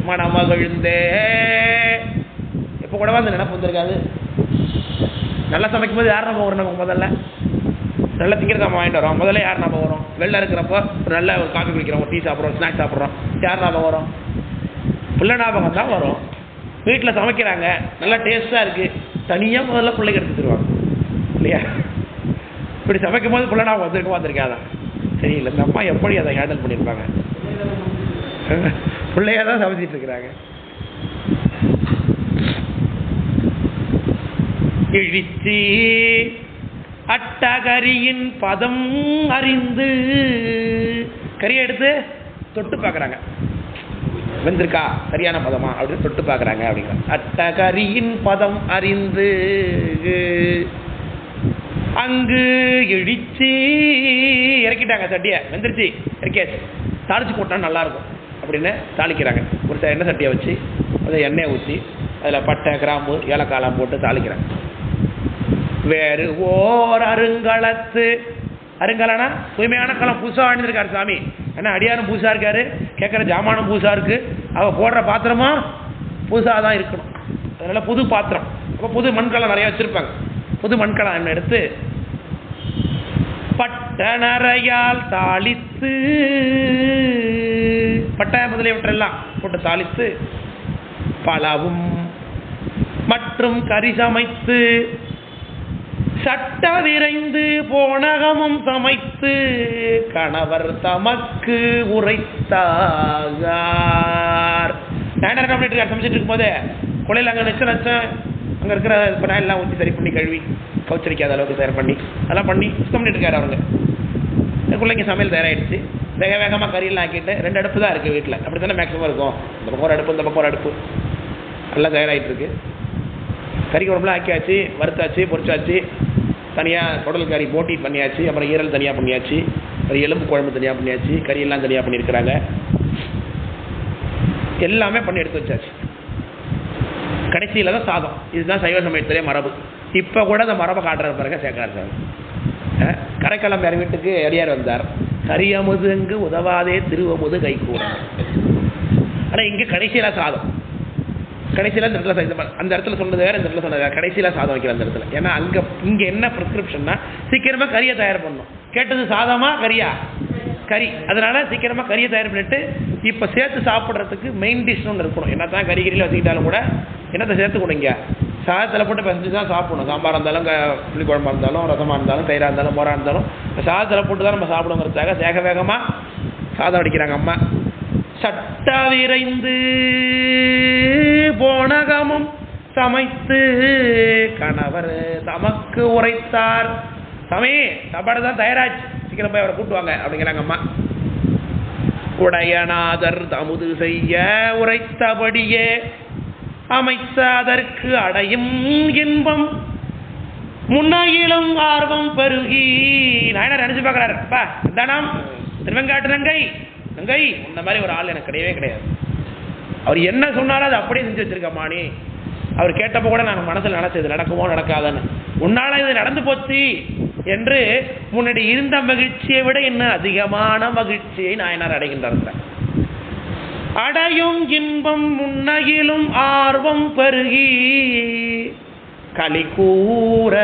மனமகிழ்ந்தே. எப்போ கூடவா அந்த நினைப்பு வந்திருக்காது? நல்லா சமைக்கும் போது யார் நம்ம வரும்? நமக்கு முதல்ல நல்லா திங்கிறது நம்ம வாங்கிட்டு வரோம். முதல்ல யார் ஞாபகம் வரும்? வெளில இருக்கிறப்போ ஒரு நல்ல ஒரு காஃபி குடிக்கிறோம், ஒரு டீ சாப்பிட்றோம், ஸ்நாக்ஸ் சாப்பிட்றோம், யார் ஞாபகம் வரும்? பிள்ளை ஞாபகம் தான் வரும். வீட்டில் சமைக்கிறாங்க, நல்லா டேஸ்ட்டாக இருக்குது, தனியாக முதல்ல பிள்ளைக்கு எடுத்து தருவாங்க இல்லையா? இப்படி சமைக்கும் போது பிள்ளை ஞாபகம் வந்திருக்காதான் சரி இல்லை, இந்த அம்மா எப்படி அதை ஹேண்டில் பண்ணியிருப்பாங்க? பிள்ளையாக தான் சமைச்சிட்டு இருக்கிறாங்க. இழிச்சி அட்டகரியின் பதம் அறிந்து. கறியை எடுத்து தொட்டு பார்க்குறாங்க, வெந்திருக்கா, சரியான பதமா அப்படின்னு தொட்டு பார்க்குறாங்க. அப்படிங்கிற அட்டகரியின் பதம் அறிந்து அங்கு இழிச்சி இறக்கிட்டாங்க. சட்டியை வெந்துருச்சு, இறக்கியாச்சு, தாளிச்சு போட்டால் நல்லாயிருக்கும் அப்படின்னு தாளிக்கிறாங்க. ஒரு எண்ணெய் சட்டியை வச்சு அதை எண்ணெயை ஊற்றி அதில் பட்டை, கிராம்பு, ஏலக்காயெல்லாம் போட்டு தாளிக்கிறாங்க. வேறு ஓர் அருங்கலத்து. அருங்கலனா தூய்மையான களம். புதுசாக வாழ்ந்துருக்காரு சாமி. ஏன்னா அடியாரும் புதுசாக இருக்காரு, கேட்குற ஜாமானும் புதுசாக இருக்குது, அவள் போடுற பாத்திரமும் புதுசாக தான் இருக்கணும். அதனால் புது பாத்திரம். அப்போ புது மண்கலம் நிறையா வச்சுருப்பாங்க. புது மண்கலம் என்ன எடுத்து பட்ட நரையால் தாளித்து, பட்டை முதலியவற்றெல்லாம் போட்டு தாளித்து பலவும் மற்றும் கறி சமைத்து சட்ட விரைந்து போனகமும் சமைத்து கணவர் தமக்கு உரைத்தார். நாயனார் என்ன பண்ணிட்டு சமைச்சிட்டு இருக்கும் போதே கொலையில் அங்கே நச்சம் அங்கே இருக்கிற எல்லாம் ஊற்றி சரி பண்ணி கழுவி கவுச்சரிக்காத அளவுக்கு தயார் பண்ணி அதெல்லாம் பண்ணி சுத்தம் பண்ணிட்டு இருக்காரு. அவங்க பிள்ளைங்க சமையல் தயாராகிடுச்சு. வேக வேகமாக கறியெல்லாம் ஆக்கிட்டு 2 அடுப்பு தான் இருக்குது வீட்டில். அப்படி தானே மேக்ஸிமம் இருக்கும். இந்த பக்கம் ஒரு அடுப்பு, இந்த பக்கம் ஒரு அடுப்பு, எல்லாம் தயாராகிட்டு இருக்கு. கறி குழம்புலாம் ஆக்கியாச்சு, வறுத்தாச்சு, பொரிச்சாச்சு, தனியாக குடல் கறி போட்டி பண்ணியாச்சு, அப்புறம் ஈரல் தனியாக பண்ணியாச்சு, அப்புறம் எலும்பு குழம்பு தனியாக பண்ணியாச்சு, கறியெல்லாம் தனியாக பண்ணியிருக்கிறாங்க. எல்லாமே பண்ணி எடுத்து வச்சாச்சு. கடைசியில் தான் சாதம். இதுதான் சைவ சமயத்திலே மரபு. இப்போ கூட அந்த மரபை காட்டுற பிறகு சேர்க்கிறார். கரைக்கிழமை வீட்டுக்கு அடியார் வந்தார். கரியமுது அங்கு உதவாதே திருவமுது கை கூட. ஆனால் இங்கே கடைசியில் சாதம். கடைசியில் அந்த இடத்துல அந்த இடத்துல சொன்னது வேறு, இந்த இடத்துல சொன்னது வேறு. கடைசியில் சாதம் வைக்கிற அந்த இடத்துல. ஏன்னா இங்கே என்ன ப்ரிஸ்கிரிப்ஷன்னா சீக்கிரமாக கறியை தயார் பண்ணணும். கேட்டது சாதமாக கறியா? கறி. அதனால சீக்கிரமாக கறியை தயார் பண்ணிட்டு இப்போ சேர்த்து சாப்பிட்றதுக்கு மெயின் டிஷ்னு ஒன்று இருக்கணும். என்ன தான் கறிகறியில் வச்சுக்கிட்டாலும் கூட என்னத்தை சேர்த்து கொடுங்க, சாதத்தில் போட்டு பசஞ்சு தான் சாப்பிடணும். சாம்பாராக இருந்தாலும், புளி குழம்பா இருந்தாலும், ரசமாக இருந்தாலும், தயிராக இருந்தாலும், மோராக இருந்தாலும் சாதத்தில் போட்டு தான் நம்ம சாப்பிடுங்கிறதுக்காக வேக வேகமாக சாதம் அடிக்கிறாங்க அம்மா. சட்ட விரைந்து போனகமும் சமைத்து கணவர் தமக்கு உரைத்தார். சாமி சாப்பாடு தான் தயாராச்சு, சீக்கிரம் போய் அவரை கூட்டுவாங்க அப்படிங்கிறாங்க அம்மா. உடையநாதர் தமுது செய்ய உரைத்தபடியே அமைத்த அதற்கு அடையும் இன்பம் முன்னாயிலும் ஆர்வம் பெருகி. நாயனார் நினைச்சு பார்க்கிறாரு, அப்பா இந்தானாம் திருவெங்காட்டு நங்கை நங்கை இந்த மாதிரி ஒரு ஆள் எனக்கு கிடையவே கிடையாது. அவர் என்ன சொன்னாலும் அதை அப்படியே செஞ்சு வச்சிருக்கம்மா நீ. அவர் கேட்டப்போ கூட நான் மனசில் நினைச்சது நடக்குமோ நடக்காதான்னு. உன்னால இது நடந்து போச்சு என்று முன்னாடி இருந்த மகிழ்ச்சியை விட இன்னும் அதிகமான மகிழ்ச்சியை நாயனார் அடைகின்றார். அடையும் இன்பம் முன்னையிலும் ஆர்வம் பெருகி களி கூற.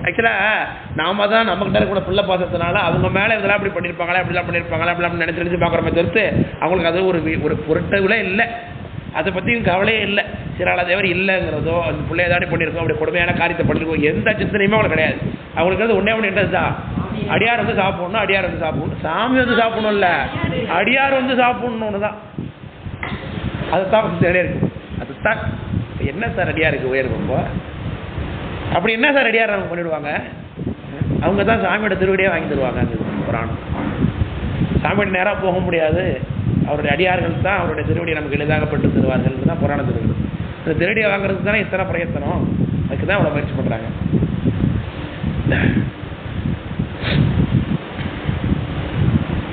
ஆக்சுவலா நாம தான் நம்மகிட்ட கூட பிள்ளை பாசத்தினால அவங்க மேல இதெல்லாம் அப்படி பண்ணிருப்பாங்களா அப்படிலாம் பண்ணிருப்பாங்களா அப்படிலாம் நினைச்சு நினைச்சு பாக்குறமே தவிர்த்து அவங்களுக்கு அது ஒரு பொருட்டவில இல்லை, அதை பற்றியும் கவலையே இல்லை. சீராளதேவர் இல்லைங்கிறதோ அந்த பிள்ளை ஏதாடி பண்ணியிருக்கோம் அப்படி கொடுமையான காரியத்தை பண்ணியிருக்கோம் எந்த சிந்தனையுமே அவங்களுக்கு கிடையாது. அவங்களுக்கு ஒன்றே ஒன்று என்னது தான், அடியார் வந்து சாப்பிடணும், அடியார் வந்து சாப்பிடணும், சாமி வந்து சாப்பிடணும் இல்லை அடியார் வந்து சாப்பிடணும்னு தான். அதுதான் தேடியே இருக்கு. அதுதான் என்ன சார் அடியாருக்கு உயர் ரொம்ப அப்படி என்ன சார் அடியார் அவங்க பண்ணிவிடுவாங்க. அவங்க தான் சாமியோட திருவடியே வாங்கி தருவாங்க. அந்த புராணம் சாமியோட நேராக போக முடியாது, அவருடைய அடியார்கள் தான் அவருடைய திருவடியை நமக்கு எளிதாகப்பட்டு தருவார்கள் தான் புராண திருவடி. இந்த திருவடியை வாங்குறதுக்கு தானே இத்தனை பிரயத்தனம், அதுக்கு தான் அவ்வளோ முயற்சி பண்ணுறாங்க.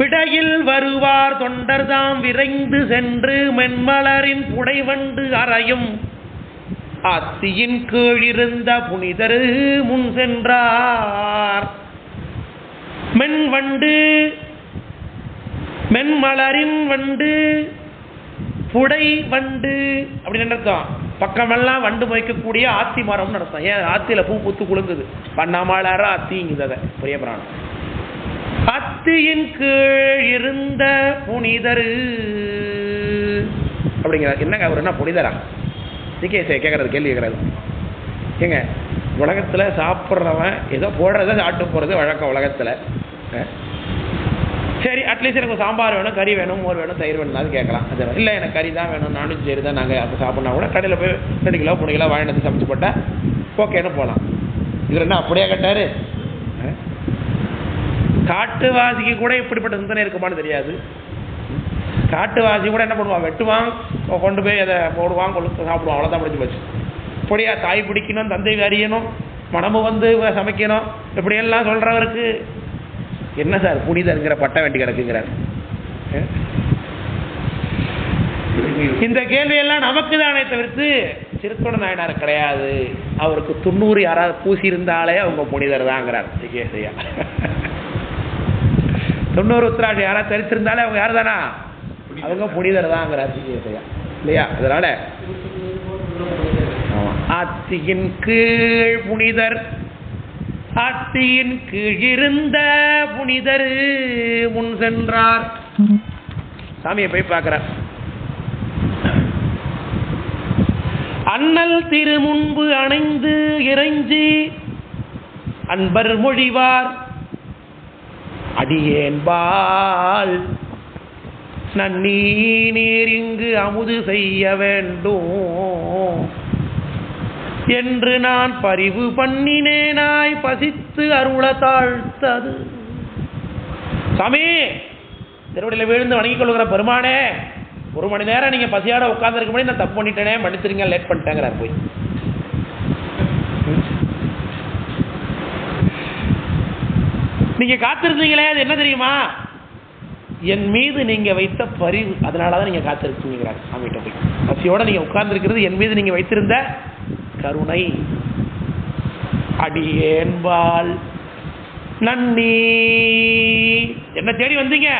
பிடையில் வருவார் தொண்டர் தாம் விரைந்து சென்று மென்மலரின் புடைவண்டு அறையும் அத்தியின் கீழிருந்த புனிதர் முன் சென்றார். மென்வண்டு மென்மலரின் வண்டு புடை வண்டு அப்படின்னு அர்த்தம். பக்கமெல்லாம் வண்டு மொய்க்கக்கூடிய ஆத்தி மரம்னு அர்த்தம். ஏன் ஆத்தியில பூ பூத்து குலுங்குது, பண்ணாமலார அத்திங்குது பெரிய பிராணம். அத்தியின் கீழ் இருந்த புனிதரு அப்படிங்கிறார். என்னங்க அவர் என்ன புனிதரா? கேட்கறது கேள்வி கேட்கறது. ஏங்க உலகத்துல சாப்பிட்றவன் ஏதோ போடுறத சாப்பிட்டு போறது வழக்கம் உலகத்துல. சரி அட்லீஸ்ட் எனக்கு சாம்பார் வேணும், கறி வேணும், மோர் வேணும், தயிர் வேணும் கேட்கலாம். அது இல்லை எனக்கு கறி தான் வேணும், நான்வெஜ் சரி தான் நாங்கள் அப்போ சாப்பிட்னா கூட கடையில் போய் 2 கிலோ 3 கிலோ வாங்கினது சமைச்சு போட்டால் ஓகேன்னு போகலாம். இவர் என்ன அப்படியே கேட்டார்? காட்டுவாசிக்கு கூட இப்படிப்பட்ட சிந்தனை இருக்குமான்னு தெரியாது. காட்டுவாசி கூட என்ன பண்ணுவான், வெட்டுவான், கொண்டு போய் அதை போடுவான், கொழுத்து சாப்பிடுவான், அவ்வளோதான் முடிஞ்சு போச்சு. இப்படியா தாய் பிடிக்கணும், தந்தை அறியணும், மனமு வந்து சமைக்கணும், இப்படியெல்லாம் சொல்கிறவருக்கு என்ன சார் புனிதங்கிற பட்டம் வேண்டி கிடக்குங்கிறார். இந்த கேள்வியெல்லாம் நமக்கு தானே தவிர்த்து திருத்தொட நாயனார் கிடையாது. அவருக்கு 90 யாராவது பூசி இருந்தாலே அவங்க புனிதர் தாங்கிறார். 90 உத்திராட்சி யாராவது தரித்திருந்தாலே அவங்க யார் தானா, அவங்க புனிதர் தாங்கிறார் இல்லையா? அதனால ஆத்தியின் கீழ் புனிதர், ஆத்தியின் கீழ் இருந்த புனிதர் முன் சென்றார். சாமியை போய் பார்க்கிறார். அண்ணல் திரு முன்பு அணைந்து இறைஞ்சி அன்பர் மொழிவார் அடியேன்பால் நன்னீ நீர் இங்கு அமுது செய்ய வேண்டும் என்று நான் பரிவு பண்ணினேனாய் பசித்து அருள தாழ்த்தது. சாமி திருவடியில் விழுந்து வணங்கிக் கொள்கிற பெருமானே, 1 மணி நேரம் நீங்க பசியாட உட்கார்ந்து இருக்க முடியும், நான் தப்பு பண்ணிட்டேனே, மன்னிச்சிருங்க, லேட் பண்ணிட்டேங்கிறார். போய் நீங்க காத்திருந்தீங்களே, அது என்ன தெரியுமா? என் மீது நீங்க வைத்த பரிவு, அதனாலதான் நீங்க காத்திருக்கீங்கிறார். சாமிகிட்ட போய் பசியோட நீங்க உட்கார்ந்து இருக்கிறது என் மீது நீங்க வைத்திருந்த கருணை. அடியேன்பால் நன்னி, என்ன தேடி வந்தீங்க,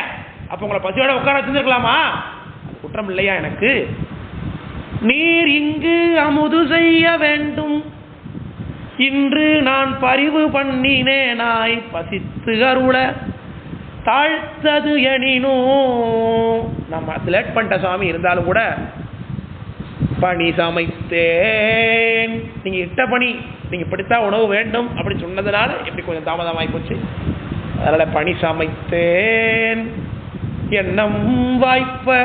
அப்ப உங்களை பசியோட உட்கார வச்சிருக்கலாமா? அது குற்றம் இல்லையா எனக்கு? நீர் இங்கு அமுது செய்ய வேண்டும், இன்று நான் பரிவு பண்ணினேனாய் பசித்து அருள தாழ்த்தது எனினோ. நம்ம லேட் பண்ணிட்ட சுவாமி, இருந்தாலும் கூட பணி சமைத்தேன், நீங்க இட்ட பணி, நீங்க இப்படித்தான் உணவு வேண்டும் அப்படி சொன்னதுனால எப்படி கொஞ்சம் தாமதமாகி போச்சு. அதனால பணி சமைத்தேன், எண்ணம் வாய்ப்ப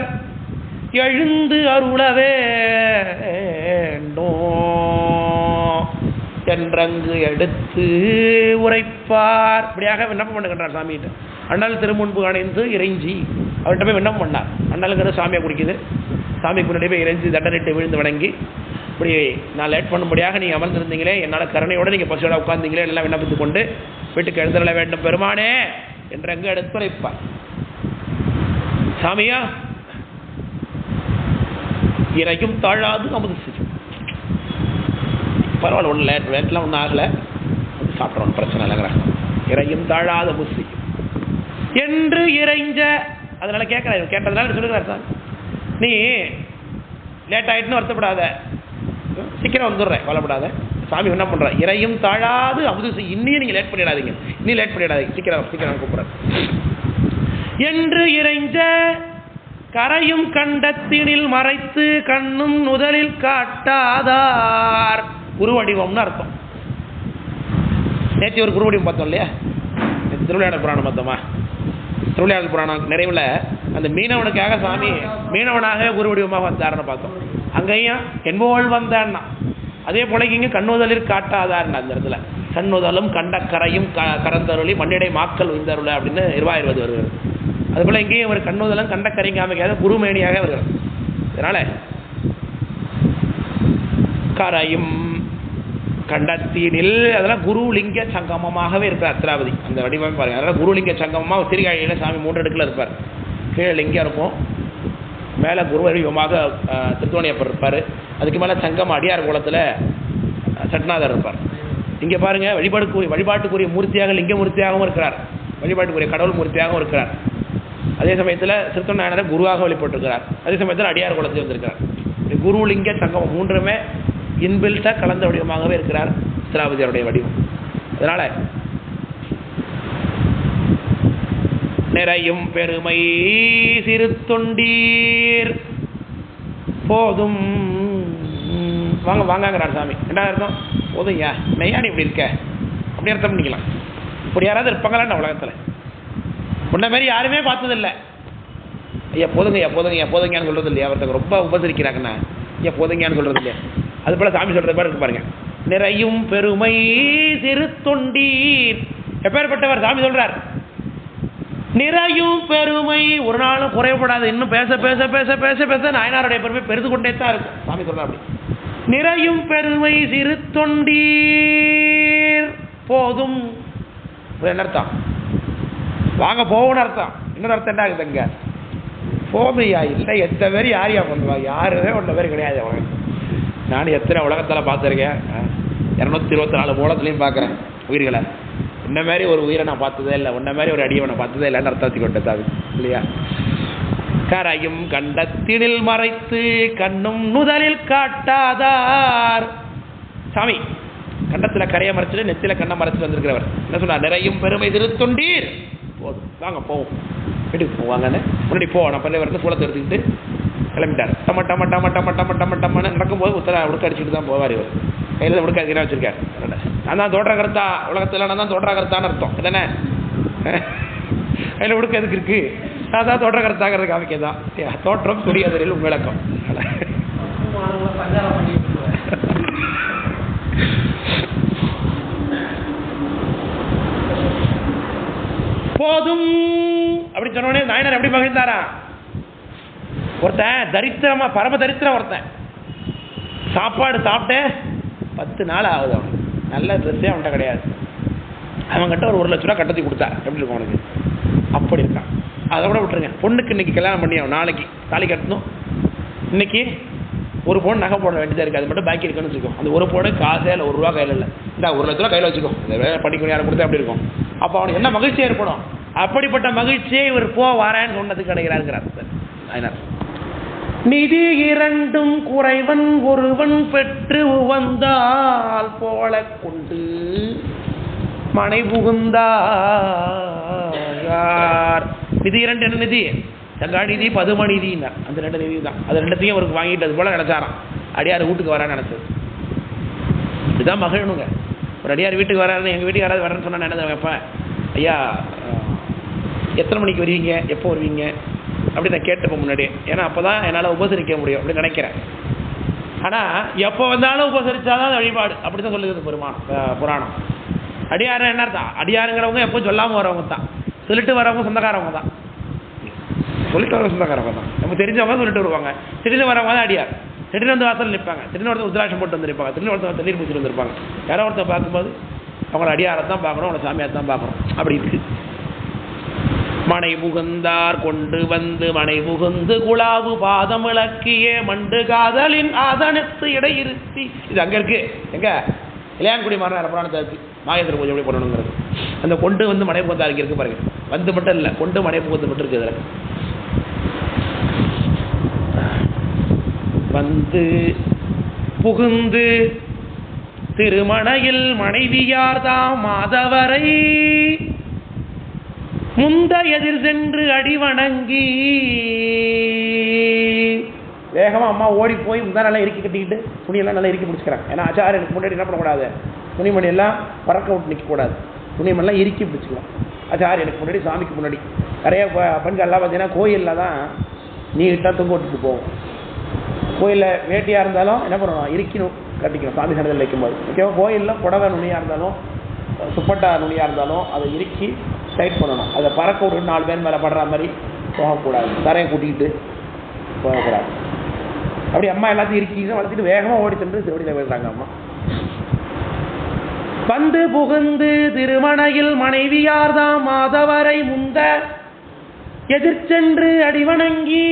எழுந்து அருள வேண்டும் என்றங்கு எடுத்து உரைப்பார். இப்படியாக விண்ணப்பம் பண்ணுகின்றார் சாமிகிட்ட. அண்ணல் திருமுன்பு அணைந்து இறைஞ்சி அவர்கிட்ட போய் விண்ணப்பம் பண்ணார். அண்ணலுங்கிறது சாமியை குடிக்குது. சாமிக்கு முன்னாடி போய் இறைஞ்சி தண்டனிட்டு விழுந்து வணங்கி, இப்படி நான் லேட் பண்ணும்படியாக நீங்கள் அமர்ந்திருந்தீங்களே, என்னால் கருணையோடு நீங்கள் பசியோட உட்கார்ந்தீங்களே, எல்லாம் விண்ணப்பித்துக் கொண்டு வீட்டுக்கு எழுந்தருள வேண்டும் பெருமானே என்றங்கு எடுத்துரைப்பார். சாமியா இறையும் தாழாது அமுது செய்யும். பரவாயில்ல, ஒன்றும் லேட்லாம் ஒன்றும் ஆகலை, வந்து சாப்பிட்றோம், பிரச்சனை இல்லைங்கிறாங்க. இறையும் தாழாத அமுது செய்யும் என்று இறைஞ்ச. அதனால கேட்குறாரு, கேட்டதுனால சொல்லுகிறார் சார், நீ லேட் ஆகிட்டுன்னு வருத்தப்படாத, சீக்கிரம் வந்துடுறேன், கவலைப்படாத. சாமி என்ன பண்ணுற, இறையும் தாழாது அமுது செய். இன்னும் நீங்கள் லேட் பண்ணிடாதீங்க, இன்னும் லேட் பண்ணிடாதீங்க, சீக்கிரம் சீக்கிரம் கூப்பிட்றேன் என்று இறைஞ்ச. கரையும் கண்டத்தினில் மறைத்து கண்ணும் முதலில் காட்டாதார். குருவடிவம்னு அர்த்தம். நேற்று ஒரு குருவடிவம் பார்த்தோம் இல்லையா, திருவிளையாடல் புராணம் பார்த்தோமா? திருவிளையாடல் புராணம் நிறைவில் அந்த மீனவனுக்காக சாமி மீனவனாக குருவடிவமாக வந்தார்னு பார்த்தோம். அங்கேயும் என்போல் வந்தான்னா, அதே போல இங்கே கண்ணுதலில் காட்டாதார்னா அந்த இடத்துல கண்ணுதலும் கண்ட கரையும் கரந்தருளி மண்ணிடை மாக்கள் உய்ந்தருள அப்படின்னு 20 வருகிறது. அதுபோல் இங்கேயும் ஒரு கண்ணுதலும் கண்ட கரையும் காமிக்காத குருமேனியாக வருகிறது. அதனால கரையும் கண்டத்தினில் அதெல்லாம் குருலிங்க சங்கமமாகவே இருக்கிறார் அத்திராவதி. அந்த வடிவமே பாருங்க. அதனால் குருலிங்க சங்கமமாக திருகாழியில் சாமி 3 அடுக்கில் இருப்பார். கீழே லிங்கம் இருக்கும், மேலே குரு வடிவமாக திருத்தோணியப்பர் இருப்பார், அதுக்கு மேலே சங்கம் அடியார் குளத்தில் சட்நாதர் இருப்பார். இங்கே பாருங்கள், வழிபாட்டுக்குரிய மூர்த்தியாக லிங்க மூர்த்தியாகவும் இருக்கிறார், வழிபாட்டுக்குரிய கடவுள் மூர்த்தியாகவும் இருக்கிறார். அதே சமயத்தில் திருத்தொண்டாயனரை குருவாக வழிபட்டிருக்கிறார், அதே சமயத்தில் அடியார் குளத்தில் வந்திருக்கிறார். குருலிங்க சங்கமம் 3மே இன்பில்ட்டாக கலந்த வடிவமாகவே இருக்கிறார் திராவிதியருடைய வடிவம். அதனால் நிறையும் பெருமை சிறு தொண்டீர் போதும் வாங்க வாங்கிறார் சாமி. என்ன அர்த்தம்? போதும்யா நையானி இப்படி இருக்க அப்படி அர்த்தம் பண்ணிக்கலாம். இப்படி யாராவது இருப்பாங்களான்னு உலகத்தில் முன்ன மாதிரி யாருமே பார்த்ததில்லை. ஐயா போதுங்கய்யா போதுங்கய்யா போதுங்கன்னு சொல்கிறது இல்லையா? அவர்கிட்ட ரொம்ப உபசரிக்கிறாங்கண்ணா ஐயா போதுங்கன்னு சொல்கிறது இல்லையா? அது போல் சாமி சொல்கிறது பாரு இருக்கு பாருங்க. நிறையும் பெருமை சிறு தொண்டீர். எப்பேற்பட்டவர் சாமி சொல்கிறார். நிறையும் பெருமை ஒரு நாளும் குறையப்படாது. இன்னும் பேச பேச பேச பேச பேச நாயனாருடைய பெருமை பெருது கொண்டே தான் இருக்கும். சாமி சொல்கிறார் அப்படி. நிறையும் பெருமை சிறு தொண்டீர் போதும். என்ன அர்த்தம்? வாங்க போகணும்னு அர்த்தம். இன்னொரு அர்த்தம் என்ன ஆகுதுங்க? போமையா இல்லை எத்தனை பேர் யாரையா பண்ணுவாங்க? யாருமே 1 பேர் கிடையாது. அவங்க நான் எத்தனை உலகத்தில் பார்த்துருக்கேன், 224 மூலத்துலையும் பார்க்குறேன் உயிர்களை. இந்த மாதிரி ஒரு உயிரை நான் பார்த்ததே இல்லை, உன்ன மாதிரி ஒரு அடியவனை பார்த்ததே இல்லைன்னு அர்த்தத்தை கொண்டது இல்லையா? கரையும் கண்டத்தினில் மறைத்து கண்ணும் நுதலில் காட்டாதார். சாமி கண்டத்தில் கரையை மறைச்சிட்டு நெத்தில கண்ணை மறைச்சிட்டு வந்திருக்கிறவர் என்ன சொன்னார்? நிறையும் பெருமை திருத்தொண்டீர் போதும் வாங்க போவோம் வீட்டுக்கு போவாங்கன்னு முன்னாடி நான் பண்ண வரது சூளத்தை எடுத்துக்கிட்டு கிளம்பிட்டார். டம டம டம டம டம டம டம்மன்னு நடக்கும்போது உத்தர உடுக்க அடிச்சுட்டு தான் போவார். இவர் கையில் உடுக்க அடிக்கிறா வச்சிருக்காரு. நான் தான் தோற்ற கருத்தா உலகத்தில், நான் தான் தோற்ற கருத்தான்னு அர்த்தம் இல்லைண்ணே. கையில் உடுக்க எதுக்கு இருக்கு? நான் தான் தோற்ற கருத்தாங்கிறது காமிக்கதான். தோற்றம் புரியாதறில் விளக்கம். போதும் அப்படி சொன்னோடனே நாயனார் எப்படி மகிழ்ந்தாரா? ஒருத்தன் தரித்திரமா பரம தரித்திரம், ஒருத்தன் சாப்பாடு சாப்பிட்டு 10 நாள் ஆகுது, அவனுக்கு நல்ல ட்ரெஸ்ஸே அவன்கிட்ட கிடையாது. அவன்கிட்ட ஒரு 1 லட்ச ரூபா கட்டத்தி கொடுத்தார். எப்படி இருக்கும் அவனுக்கு? அப்படி இருக்கான். அதை கூட விட்டுருங்க. பொண்ணுக்கு இன்னைக்கு கல்யாணம் பண்ணி அவன் நாளைக்கு தாலி கட்டணும். இன்னைக்கு ஒரு பவுன் நகை போட வேண்டியதாக இருக்குது. அது மட்டும் பாக்கி இருக்குன்னு வச்சுக்கோ. அந்த ஒரு பவுன் காசே இல்லை, 1 ரூபா கையில் இல்லை. இந்த 1 லட்ச ரூபா கையில் வச்சுக்கோ. இந்த வேலை படிக்க யாரும் கொடுத்தா அப்படி இருக்கும். அப்போ அவனுக்கு என்ன மகிழ்ச்சியாக ஏற்படும்? அப்படிப்பட்ட மகிழ்ச்சியை இவர் வரேன்னு சொன்னது கிடைக்கிறாருங்கிறார் நாயனார். நிதி 2 குறைவன் ஒருவன் பெற்று வந்தால் போல கொண்டு மனை புகுந்தார். நிதி 2 என்ன நிதி? சங்காநிதி பதுமநிதினார். அந்த 2 நிதி தான். அது 2த்தையும் அவருக்கு வாங்கிட்டு போல நினைச்சாராம். அடியார் வீட்டுக்கு வரான்னு நினைச்சது. இதுதான் மகிழனுங்க. ஒரு அடியார் வீட்டுக்கு வராருன்னு, எங்கள் வீட்டுக்கு யாராவது வரேன்னு சொன்னால் நினைச்சேன் வைப்பேன். ஐயா எத்தனை மணிக்கு வருவீங்க, எப்போ வருவீங்க, அப்படி நான் கேட்டுப்பேன் முன்னாடியே. ஏன்னா அப்போ தான் என்னால் உபசரிக்க முடியும் அப்படின்னு நினைக்கிறேன். ஆனால் எப்போ வந்தாலும் உபசரித்தாதான் அது வழிபாடு அப்படி தான் சொல்லுது புராணம். அடியார் என்ன அர்த்தம்? அடியாருங்கிறவங்க எப்போ சொல்லாமல் வரவங்க தான், சொல்லிட்டு வரவங்க சொந்தக்காரவங்க தான். சொல்லிட்டு வரவங்க சொந்தக்காரவங்க தான், நம்ம தெரிஞ்சவங்க சொல்லிட்டு வருவாங்க. திடீர்னு வரவங்க தான் அடியார். திடீர்னு வந்து வாசல் நிற்பாங்க, திடீர்னு ஒருத்தர் உத்ராட்சம் போட்டு வந்துருப்பாங்க, திடீர்னு ஒருத்தர் தண்ணீர் பூச்சி வந்திருப்பாங்க. யாரோ ஒருத்தர் பார்க்கும்போது அவங்கள அடியாரை தான் பார்க்கணும், அவங்கள சாமியார் தான் பார்க்கணும். அப்படி இருக்கு. மனை புகுந்தார் கொண்டு வந்து மனை புகுந்து குழாவு பாதம் இலக்கிய மண்டு காதலின் ஆதனத்து இடையிருத்தி. இது அங்கே இருக்கு. எங்க இளையான்குடி மாறினார் புராணத்தை இருக்கு. மாகேந்திர பூஜை எப்படி பண்ணணுங்கிறது அந்த கொண்டு வந்து மனை புகுந்தார் இங்கே இருக்கு பாருங்க. வந்து மட்டும் இல்லை, கொண்டு மனை புகுந்து மட்டும் இருக்கு. இதில் வந்து புகுந்து திருமணையில் மனைவியார்தாம் மாதவரை முந்த எதிர் சென்று அடிவணங்கி. வேகமாக அம்மா ஓடி போய் முந்தா நல்லா இறுக்கி கட்டிக்கிட்டு துணியெல்லாம் நல்லா இறுக்கி பிடிச்சிக்கிறாங்க. ஏன்னா ஆச்சாரியனுக்கு முன்னாடி என்ன பண்ணக்கூடாது, துணிமணியெல்லாம் பறக்க விட்டு நிற்கக்கூடாது, துணிமணிலாம் இறுக்கி பிடிச்சிக்கலாம். ஆச்சாரியனுக்கு முன்னாடி சாமிக்கு முன்னாடி நிறைய பெண்கள்லாம் பார்த்தீங்கன்னா கோயிலில் தான் நீட்டாக தொங்க விட்டுட்டு போகும். கோயிலில் வேட்டியாக இருந்தாலும் என்ன பண்ணணும், இறுக்கணும், கட்டிக்கணும் சாமி சன்னதியில் வைக்கும்போது. முக்கியமாக கோயிலில் புடவை நுனியாக இருந்தாலும் துப்பட்டா நுனியாக இருந்தாலும் அதை இறுக்கி டைட் பண்ணணும். அதை பறக்க விட்டு 4 பேர் மேலே படுற மாதிரி போகக்கூடாது, தரையை கூட்டிக்கிட்டு போகக்கூடாது. அப்படி அம்மா எல்லாத்தையும் இறுக்கி வளர்த்திட்டு வேகமாக ஓடி சென்று திருவடியில் போயிடுறாங்க அம்மா. வந்து புகுந்து திருமணையில் மனைவியார்தாம் மாதவரை முந்த எதிர்ச்சென்று அடிவணங்கி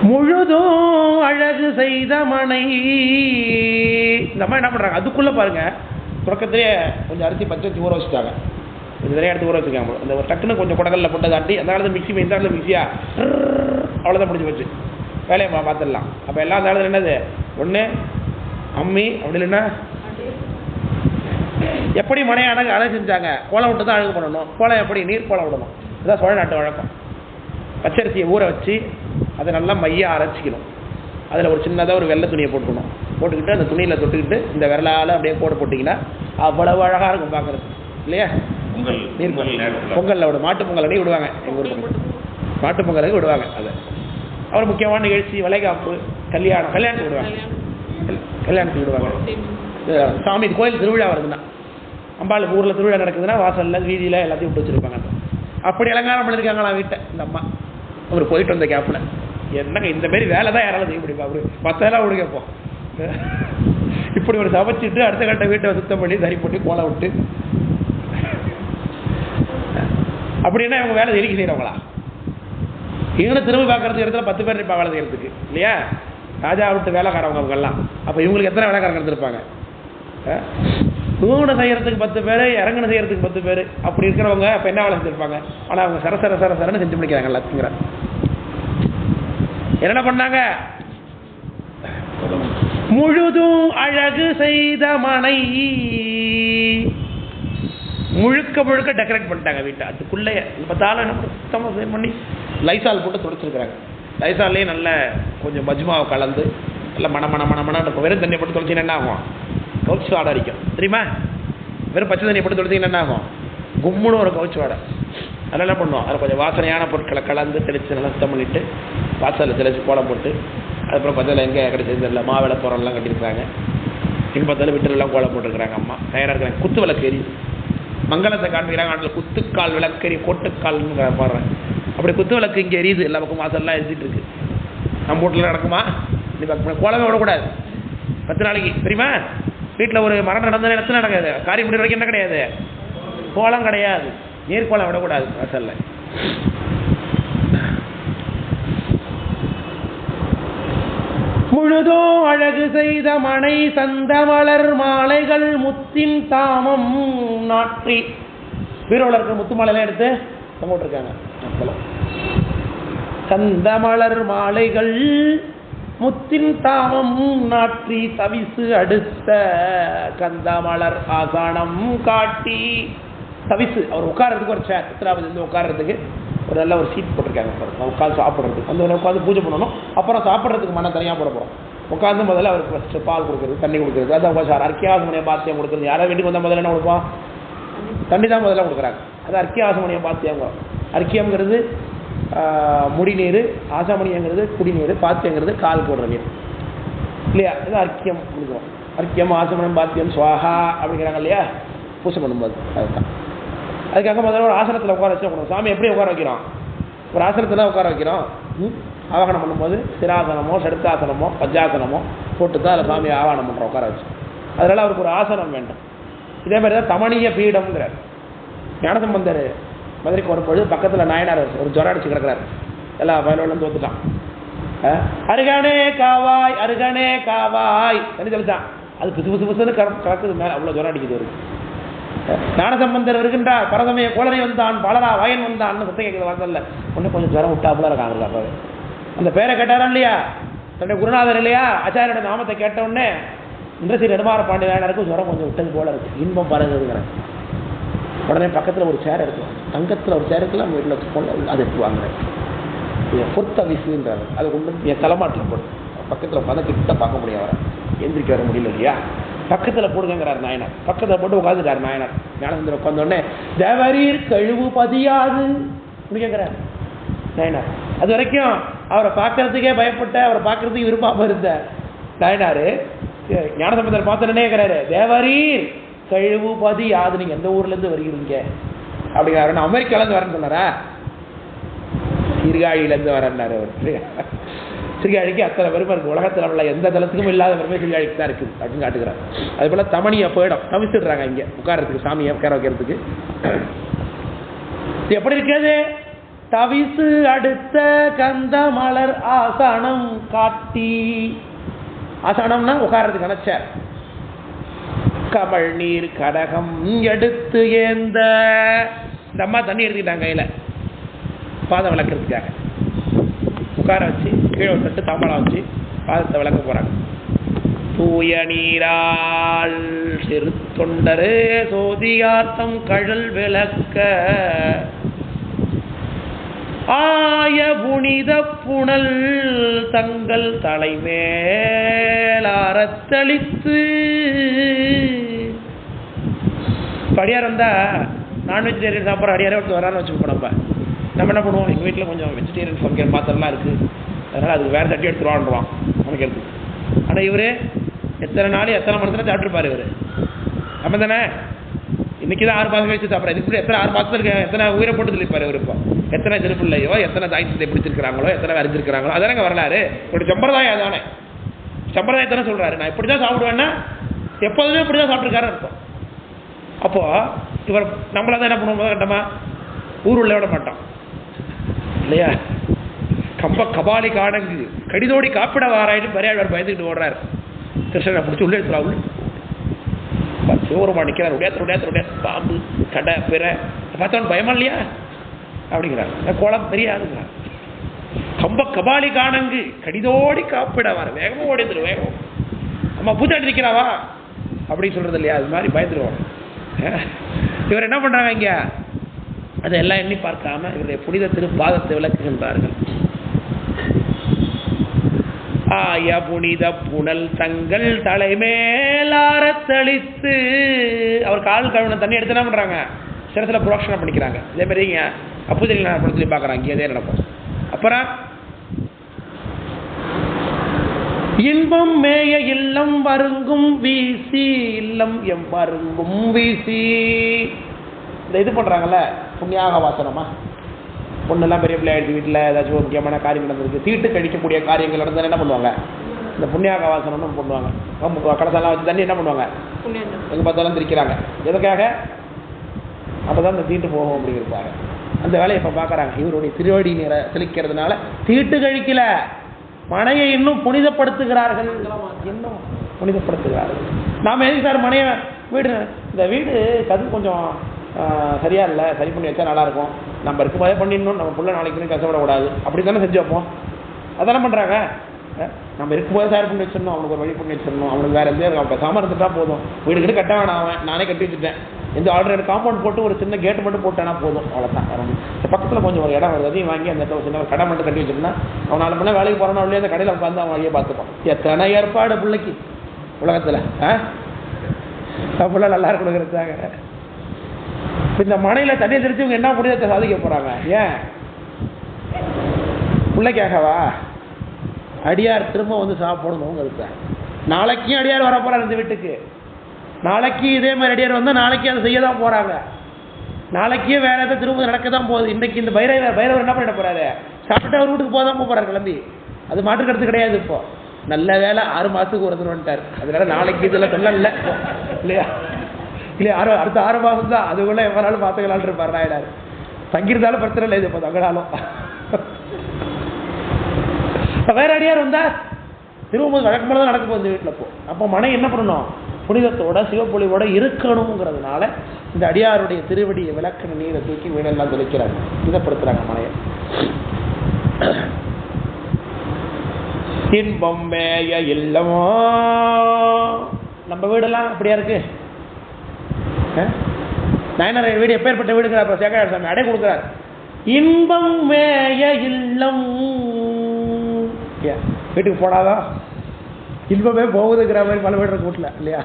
முழுதும் அழகு செய்த மனை. இந்த அம்மா என்ன பண்றாங்க, அதுக்குள்ள பாருங்க தொடக்கத்திலே கொஞ்சம் அரிசி பச்சரிசி ஊற வச்சுட்டாங்க, கொஞ்சம் நிறைய எடுத்து ஊற வச்சுருக்காங்க. அந்த ஒரு டக்குன்னு கொஞ்சம் குடகல்ல போட்டு தாண்டி அந்த காலத்தில் மிக்சி, இந்த காலத்தில் மிக்சியா அவ்வளோதான் முடிஞ்சு போச்சு, வேலையை பார்த்துடலாம். அப்போ எல்லா அந்த காலத்தில் என்னது, ஒன்று அம்மி, அப்படி இல்லைன்னா எப்படி மனையை அழகு செஞ்சாங்க, கோலம் விட்டு தான் அழகு பண்ணணும். கோலம் எப்படி, நீர் கோலம் விடணும். இதுதான் சோழ நாட்டு வழக்கம். பச்சரிசியை ஊற வச்சு அதை நல்லா மையாக அரைச்சிக்கணும். அதில் ஒரு சின்னதாக ஒரு வெள்ளை துணியை போட்டுக்கணும். போட்டுக்கிட்டு அந்த துணியில் தொட்டுக்கிட்டு இந்த விரலால் அப்படியே போட்டிங்கன்னா அவ்வளவு அழகாக இருக்கும் பார்க்குறது இல்லையா. நீர் பொங்கலில் விட மாட்டு பொங்கல் விடுவாங்க, எங்கள் ஊர் மாட்டு பொங்கலுக்கு விடுவாங்க. அதை அப்புறம் முக்கியமான நிகழ்ச்சி வளைகாப்பு, கல்யாணத்துக்கு விடுவாங்க. கல்யாணத்துக்கு விடுவாங்க. சாமி கோயில் திருவிழா வருதுன்னா, அம்பாளுக்கு ஊரில் திருவிழா நடக்குதுன்னா வாசலில் வீதியில் எல்லாத்தையும் விட்டு வச்சுருப்பாங்க. அப்படி அலங்காரம் பண்ணியிருக்காங்களா வீட்டை இந்த அம்மா. அவர் போயிட்டு வந்த கேப்பில் என்னங்க இந்த மாரி வேலை தான் யாராலும் செய்ய முடியுமா, அப்படி 10,000 விடு கேட்போம். இப்படி ஒரு சமைச்சிட்டு அடுத்த கட்ட வீட்டை சுத்தம் பண்ணி சரி போட்டு கோலம் விட்டு அப்படின்னா இவங்க வேலை எரிக்க செய்கிறவங்களா? இவங்களை திரும்பி பார்க்கறதுக்கு இடத்துல 10 பேர் இருப்பாங்க வேலை செய்யறதுக்கு இல்லையா. ராஜா விட்டு வேலைக்காரவங்க அவங்கெல்லாம். அப்போ இவங்களுக்கு எத்தனை வேலைக்காரங்க இருந்திருப்பாங்க? தூணை செய்யறதுக்கு 10 பேர், இறங்குன செய்யறதுக்கு 10 பேர். அப்படி இருக்கிறவங்க அப்போ என்ன வேலை செஞ்சிருப்பாங்க? ஆனால் அவங்க சரசரன்னு செஞ்சு முடிக்கிறாங்க எல்லாத்துங்கிற. என்ன பண்ணாங்க, முழுதும் அழகு செய்த மனை, முழுக்க டெக்கரேட் பண்ணிட்டாங்க வீட்டை. அதுக்குள்ளே பார்த்தாலும் என்ன சுத்தமாக பண்ணி லைசால் போட்டு துடைச்சிருக்கிறாங்க. லைசால்லேயே நல்ல கொஞ்சம் மஜ்மாவை கலந்து நல்ல மண வெறும் தண்ணியை போட்டு தொலைச்சிங்கன்னா என்ன ஆகும், கவுச்சு வாடை அடிக்கும் தெரியுமா. வெறும் பச்சை தண்ணியை போட்டு தொலைச்சிங்கன்னா என்ன ஆகும், கும்முன்னு ஒரு கவுச்சு வாடை. அதெல்லாம் என்ன பண்ணுவோம், அதில் கொஞ்சம் வாசனையான பொருட்களை கலந்து தெளித்து நல்லா சுத்தம் பண்ணிவிட்டு வாசலில் தெளித்து கோலம் போட்டு அதுக்கப்புறம் பச்சையில் எங்கே கிடைச்சது இல்லை மாவிளை தோரம்லாம் கட்டியிருக்காங்க. எங்கே பார்த்தாலும் வீட்டிலெல்லாம் கோலம் போட்டுருக்குறாங்க. அம்மா தயாராக இருக்கிறாங்க. குத்து விளக்கு எரியுது, மங்களத்தை காண்பிக்கிறாங்க. ஆண்டில் குத்துக்கால் விளக்கறி கோட்டுக்கால்னு பாடுறேன். அப்படி குத்து விளக்கு இங்கே எரியுது, எல்லா பக்கம் வாசல்லாம் எரிஞ்சிட்டு இருக்கு. நம்ம வீட்டில் நடக்குமா? கோலமே விடக்கூடாது 10 நாளைக்கு தெரியுமா. வீட்டில் ஒரு மரம் நடந்த இடத்துல நடக்காது, காரியம் முடிவு வரைக்கும் என்ன கிடையாது, கோலம் கிடையாது, நீர் கோலம் விடக்கூடாது வாசல்ல. முழுதோ அழகு செய்த மனை சந்தமலர் மாலைகள் முத்தின் தாமம் நாற்றி. வீரோல இருக்கிற முத்து மாலையெல்லாம் எடுத்து போட்டிருக்காங்க. சந்தமலர் மாலைகள் முத்தின் தாமம் நாற்றி தவிசு அடுத்த கந்தமலர் ஆசானம் காட்டி. தவிசு அவர் உட்கார்றதுக்கு ஒரு சேர், சித்ராபதி வந்து உட்கார்றதுக்கு ஒரு நல்ல ஒரு சீட் போட்டிருக்காங்க. உட்காந்து சாப்பிட்றதுக்கு அந்த உட்காந்து பூஜை பண்ணணும். அப்புறம் சாப்பிட்றதுக்கு மன தனியாக போட போகிறோம். உட்காந்து முதல்ல அவருக்கு ஃபஸ்ட்டு பால் கொடுக்குறது, தண்ணி கொடுக்குறது, அதான் உபசாரம். அர்க்கியாசமணிய பாத்தியம் கொடுக்குறது. யாராவது வீட்டுக்கு வந்தால் முதல்ல என்ன கொடுப்போம், தண்ணி தான் முதல்ல கொடுக்குறாங்க. அது அர்க்கியாசமணிய பாத்தியங்க. அர்க்கியம்ங்கிறது முடிநீர், ஆசாமணிங்கிறது குடிநீர், பாத்தியங்கிறது கால் போடுற நீர் இல்லையா? இது அர்க்கியம் கொடுக்குறோம். அர்க்கியம், ஆசமனம், பாத்தியம், சுவாகா அப்படிங்கிறாங்க இல்லையா பூசை பண்ணும்போது. அதுதான் அதுக்காக முதல்ல ஒரு ஆசனத்தில் உட்கார வச்சு கொடுக்கும். சாமி எப்படி உட்கார வைக்கிறோம்? ஒரு ஆசனத்தில் உட்கார வைக்கிறோம். ஆவாகனம் பண்ணும்போது சிராசனமோ சடுத்தாசனமோ பஞ்சாசனமோ போட்டு தான் அதில் சாமி ஆவாகனம் பண்ணுறோம் உட்கார வச்சு. அதனால் அவருக்கு ஒரு ஆசனம் வேண்டும். இதே மாதிரி தான் தமணிய பீடம்ங்கிறார். ஞானசம்பந்தர் மதுரைக்கு வரும்பொழுது பக்கத்தில் நாயனார் ஒரு ஜொரம் அடிச்சு கிடக்கிறார். எல்லா பயனோடும் தோத்துட்டான். அருகனே காவாய் அருகனே காவாய் என்ன சொல்லிட்டான். அது புது புது புதுன்னு கலக்குது மேலே, அவ்வளோ ஜொரம் அடிக்குது இருக்கு. ஞானசம்பந்தர் வருகின்றார். பரதமைய கோளரை வந்தான், பாலரா வாயன் வந்தான் சத்தம் கேட்குது வாசல்ல. ஒன்று கொஞ்சம் ஜுரம் விட்டாப்புல இருக்காங்க. அப்பாவே அந்த பேரை கேட்டாரா இல்லையா? தன்னுடைய குருநாதர் இல்லையா? ஆச்சாரியோட நாமத்தை கேட்ட உடனே இந்திரஸ்ரீ நெடுமாற பாண்டிய நாயனருக்கும் ஜுரம் கொஞ்சம் விட்டது போல இருக்கு. இன்பம் பறகுதுங்கிறேன். உடனே பக்கத்தில் ஒரு சேர் எடுக்கலாம், தங்கத்தில் ஒரு சேர் இருக்கலாம், வீட்டில் வச்சு போன அது எடுத்து வாங்குறேன். பொறுத்த விசுன்றாரு. அதை கொண்டு என் தலைமாட்டில் போடு. பக்கத்தில் உட்காந்து கிட்ட பார்க்க முடியும், அவரை எந்திரிக்க வர முடியல இல்லையா? பக்கத்தில் போடுங்கிறார் நாயனார். பக்கத்தில் போட்டு உட்காந்துட்டார் நாயனார். ஞானசந்தர் உட்காந்தோடனே தேவரீர் கழுவு பதியாது முடிக்கிறார் நாயனார். அது வரைக்கும் அவரை பார்க்கறதுக்கே பயப்பட்ட, அவரை பார்க்கறதுக்கு விரும்பாமல் இருந்த நாயனார் ஞானசம்பந்தர் பார்த்தோன்னே இருக்கிறாரு, தேவரீர் கழுவு பதியாது, நீங்கள் எந்த ஊர்லேருந்து வருகிறீங்க அப்படிங்கிறாரு. நான் அமெரிக்காலேருந்து வரேன்னு சொன்னாரா? சீர்காழியிலேருந்து வரேன்னாரு அவர். சீர்காழிக்கு அத்தனை பெருமை இருக்குது. உலகத்தில் உள்ள எந்த தளத்துக்கும் இல்லாத பெருமை சீர்காழிக்கு தான் இருக்குது அப்படின்னு காட்டுக்கிறார். அது போல் தமணியை போயிடும் தவிச்சிடுறாங்க இங்கே உட்காரத்துக்கு, சாமியை உட்கார வைக்கிறதுக்கு. எப்படி இருக்கிறது? தவிசு அடுத்த கந்த மலர் ஆசனம் காட்டி. ஆசனம்னா உட்காரத்துக்கு நினைச்சார். கமல் நீர் கடகம் எடுத்து ஏந்த. இந்த அம்மா தண்ணி எடுத்துக்கிட்டாங்க கையில் பாதம் விளக்குறதுக்காக. உட்கார வச்சு கீழே தட்டு தாம்பழம் வச்சு பாதத்தை விளக்க போறாங்க. தூய நீரால் சிறு தொண்டரு சோதியாத்தம் கழல் விளக்க ஆய புனித புனல் தங்கள் தலைமேலாரத்தளித்து. அடியார் வந்தா நான்வெஜிடேரியன் சாப்பிட்ற அடியாரே ஒருத்தர் வரான்னு வச்சுக்கோ. நம்ம என்ன பண்ணுவோம், எங்கள் வீட்டில் கொஞ்சம் வெஜிடேரியன் சமைக்கிற பாத்திரம்லாம் இருக்குது, அதனால் அதுக்கு வேறு தட்டி எடுத்துருவான்றான் சமைக்கிறதுக்கு. ஆனால் இவர் எத்தனை நாள் எத்தனை மணி நேரம் சாப்பிட்ருப்பார் இவர். நம்ம தானே இன்றைக்கி தான் 6 மாதம் கழிச்சு சாப்பிட்றாரு. இதுக்கு எத்தனை 6 மாதத்துக்கு எத்தனை உயிரை போட்டு தெளிப்பார் இவர். இப்போ எத்தனை திருப்பிள்ளையோ எத்தனை தாய்ச்சத்தை பிடிச்சிருக்கிறாங்களோ எத்தனை அறிஞ்சிருக்கிறாங்களோ அதானங்க வரலாறு. இப்படி சம்பிரதாயம் அதானே. சம்பிரதாயத்தானே சொல்கிறாரு. நான் இப்படி தான் சாப்பிடுவேன்னா எப்போதுமே இப்படி தான் சாப்பிட்ருக்காரு இருக்கும். அப்போது இவர் நம்மளை தான் என்ன பண்ணுவோம், கட்டமா ஊர் உள்ள விட மாட்டோம் இல்லையா? கம்ப கபாலி காணங்கு கடிதோடி காப்பிட வாராயிட்டு பெரியாழ்வார் பயந்துக்கிட்டு ஓடுறாரு. கிருஷ்ணனை பிடிச்சி உள்ளே எடுத்துறா. உள்ள சிவருமா நிற்கிறார். உடையாத்திர பாம்பு கடை பிற பார்த்தவன் பயமா இல்லையா அப்படிங்கிறார். கோலம் தெரியாதுங்கிறார். கம்ப கபாலி காணங்கு கடிதோடி காப்பிட வார வேகமாக ஓடிந்துரு வேகம். அம்மா பூச்சாட்டி நிற்கிறாவா அப்படின்னு சொல்றது இல்லையா? அது மாதிரி பயந்துருவாங்க. இவர் என்ன பண்றாங்க இங்க? அதெல்லாம் எண்ணி பார்க்காம இவருடைய புனித திருப்பாதத்தை விளக்குகின்றார்கள். ஆய புனித புனல் தங்கள் தலைமேலாரத்தளித்து. அவர் கால் கழுவின தண்ணி எடுத்து என்ன பண்றாங்க? சிரசில் புரோக்ஷனை பண்ணிக்கிறாங்க. இதே மாதிரி அப்புதல் படத்துலையும் பார்க்குறாங்க. இங்கே அதே நடக்கும். அப்புறம் இன்பம் மேய இல்லம் வருங்கும் வீசி. இல்லம் எம் வருங்கும் வீசி. இந்த இது பண்ணுறாங்கல்ல புண்ணியாக வாசனமா, பொண்ணெல்லாம் பெரிய பிள்ளையாயிடுச்சு, வீட்டில் ஏதாச்சும் ஒரு முக்கியமான காரியம் நடந்திருக்கு, தீட்டு கழிக்கக்கூடிய காரியங்கள் நடந்தால் என்ன பண்ணுவாங்க? இந்த புண்ணியாக வாசனம்னு பண்ணுவாங்க. கடைசெல்லாம் வச்சு தண்ணி என்ன பண்ணுவாங்க? எங்கே பார்த்தாலும் திரிக்கிறாங்க. எதுக்காக? அப்போ தான் இந்த தீட்டு போகும் அப்படிங்கிறாங்க. அந்த வேலையை இப்போ பார்க்குறாங்க. இவருடைய திருவடி நீரை தெளிக்கிறதுனால தீட்டு கழிக்கல, மனையை இன்னும் புனிதப்படுத்துகிறார்கள். இன்னும் புனிதப்படுத்துகிறார்கள். நாம் எதுக்கு சார் மனையை வீடு இந்த வீடு கது கொஞ்சம் சரியா இல்லை, சரி பண்ணி வச்சா நல்லாயிருக்கும், நம்ம இருக்கும்போதே பண்ணிடணும், நம்ம பிள்ளை நாளைக்கு கஷ்டப்படக்கூடாது அப்படி தானே செஞ்சு வைப்போம். அதானே பண்ணுறாங்க. நம்ம இருக்கும்போதே தயார் பண்ணி வச்சிடணும், அவனுக்கு ஒரு வழி பண்ணி வச்சிடணும், அவனுக்கு வேறு எந்த அவன் பேசாமல் இருந்துட்டா போதும். வீடு கிட்ட கட்ட வேணாம், அவன் நானே கட்டி வச்சுட்டேன், எந்த ஆல்ரெடி காம்பவுண்ட் போட்டு ஒரு சின்ன கேட்டு மட்டும் போட்டானா போதும், அவ்வளோதான். பக்கத்தில் கொஞ்சம் ஒரு இடம் வருது, அதையும் வாங்கி அந்த சின்ன ஒரு கடை மட்டும் கட்டி வச்சிருந்தா அவன் 4 மணி நேரம் வேலைக்கு போகிறானோ இல்லையா அந்த கடையில் உட்காந்து அவன் வழியை பார்த்துப்பான். எத்தனை ஏற்பாடு பிள்ளைக்கு உலகத்தில் பிள்ளை நல்லா இருக்கணுங்கிறதுக்காக. இந்த மனையில் தண்ணி தெரிஞ்சவங்க என்ன புனிதத்தை சாதிக்க போகிறாங்க? ஏன் பிள்ளைக்காகவா? அடியார் திரும்ப வந்து சாப்பிடணுங்கிறத. நாளைக்கும் அடியார் வர போறாரு இந்த வீட்டுக்கு. நாளைக்கு இதே மாதிரி அடியார் வந்தால் நாளைக்கு அதை செய்ய தான் போறாங்க. நாளைக்கே வேற ஏதாவது திரும்ப நடக்க தான் போகுது. இன்றைக்கு இந்த பைரவர் என்ன பண்ணிட போறாரு? சாப்பிட்டு அவர் வீட்டுக்கு போதான் போறாரு கிளம்பி. அது மாற்றுக்கிறது கிடையாது. இப்போ நல்ல வேலை 6 மாசத்துக்கு ஒரு வந்துட்டார். அதனால நாளைக்கு இதெல்லாம் சொல்லல இல்லையா? இல்லையா? அடுத்த 6 மாசம் தான். அதுக்குள்ள எவ்வளவு பார்த்துக்கலான் இருப்பார் நாயனார். தங்கியிருந்தாலும் பிரச்சனை இல்லை. இது இப்போ தங்கனாலும் வேற அடியார் வந்தா திரும்ப வழக்கமாக தான் நடக்க போகுது வீட்டில். அப்போ மனை என்ன பண்ணணும்? புனிதத்தோட சிவப்பொழிவோட இருக்கணுங்கிறதுனால இந்த அடியாருடைய திருவடியை விளக்கின நீரை தூக்கி வீடெல்லாம் தெளிக்கிறாங்க, புனிதப்படுத்துறாங்க மனையை. இன்பம் மேய இல்லமோ நம்ம வீடெல்லாம் அப்படியா இருக்கு? நாயனார் வீடு எப்பேற்பட்ட வீடுங்கிறார் சேகராஜ சாமி அடை கொடுக்குறார். இன்பம் மேய இல்லம். வீட்டுக்கு போடாதான் இன்பமே போகுதுங்கிற மாதிரி பல வீடு இருக்கு வீட்டில் இல்லையா?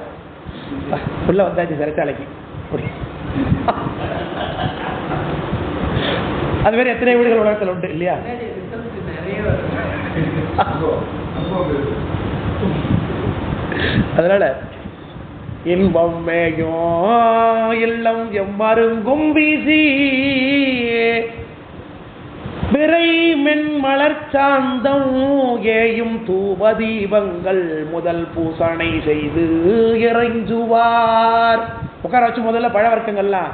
உள்ள வந்தாச்சு சிறைச்சாலைக்கு. அது மாதிரி எத்தனை வீடுகள் உலகத்தில் உண்டு இல்லையா? அதனால இன்பம் மேயும் இல்லம் எம்மருங்கும் வீசி விரை மென்மலர் சாந்தம் ஏயும் தூபதீபங்கள் முதல் பூசணை செய்து இறைஞ்சுவார். உட்கார வச்சு முதல்ல பழ வர்க்கங்கள்லாம்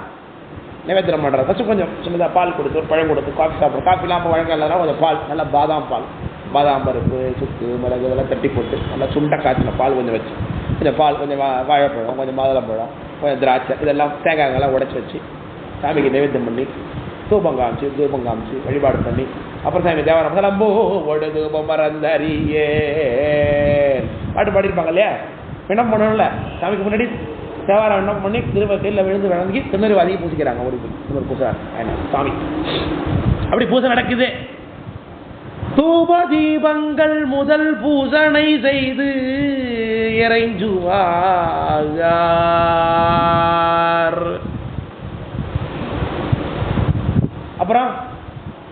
நிவேத்திரம் பண்ணுறாரு. ஃபஸ்ட்டு கொஞ்சம் சின்னதாக பால் கொடுத்து ஒரு பழம் கொடுத்து காஃபி சாப்பிட்றோம். காஃபிலாம் அப்போ வழக்கம் இல்லைனா கொஞ்சம் பால், நல்லா பாதாம் பால், பாதாம் பருப்பு, சுக்கு, மிளகு இதெல்லாம் தட்டி போட்டு நல்லா சுண்டை காய்ச்சின பால் கொஞ்சம் வச்சு, கொஞ்சம் பால், கொஞ்சம் வாழைப்பழம், கொஞ்சம் மாதுளம்பழம், கொஞ்சம் திராட்சை, இதெல்லாம் தேங்காய்லாம் உடச்சி வச்சு சாமிக்கு நிவேத்தியம் பண்ணி தூபம் காமிச்சு வழிபாடு பண்ணி அப்புறம் சாமி தேவாரம் சலம்போ ஒடு தூபம் மறந்தறியே பாட்டு பாடியிருப்பாங்க இல்லையா? என்ன பண்ணணும்ல சாமிக்கு முன்னாடி தேவாரம் என்ன பண்ணி திரும்ப கையில் விழுந்து விளங்கி திருநெறி அதிகம் பூசிக்கிறாங்க. ஒரு பூசை சாமி அப்படி பூசை நடக்குது. தூப தீபங்கள் முதல் பூசணை செய்து இறைஞ்சுவார். அப்புறம்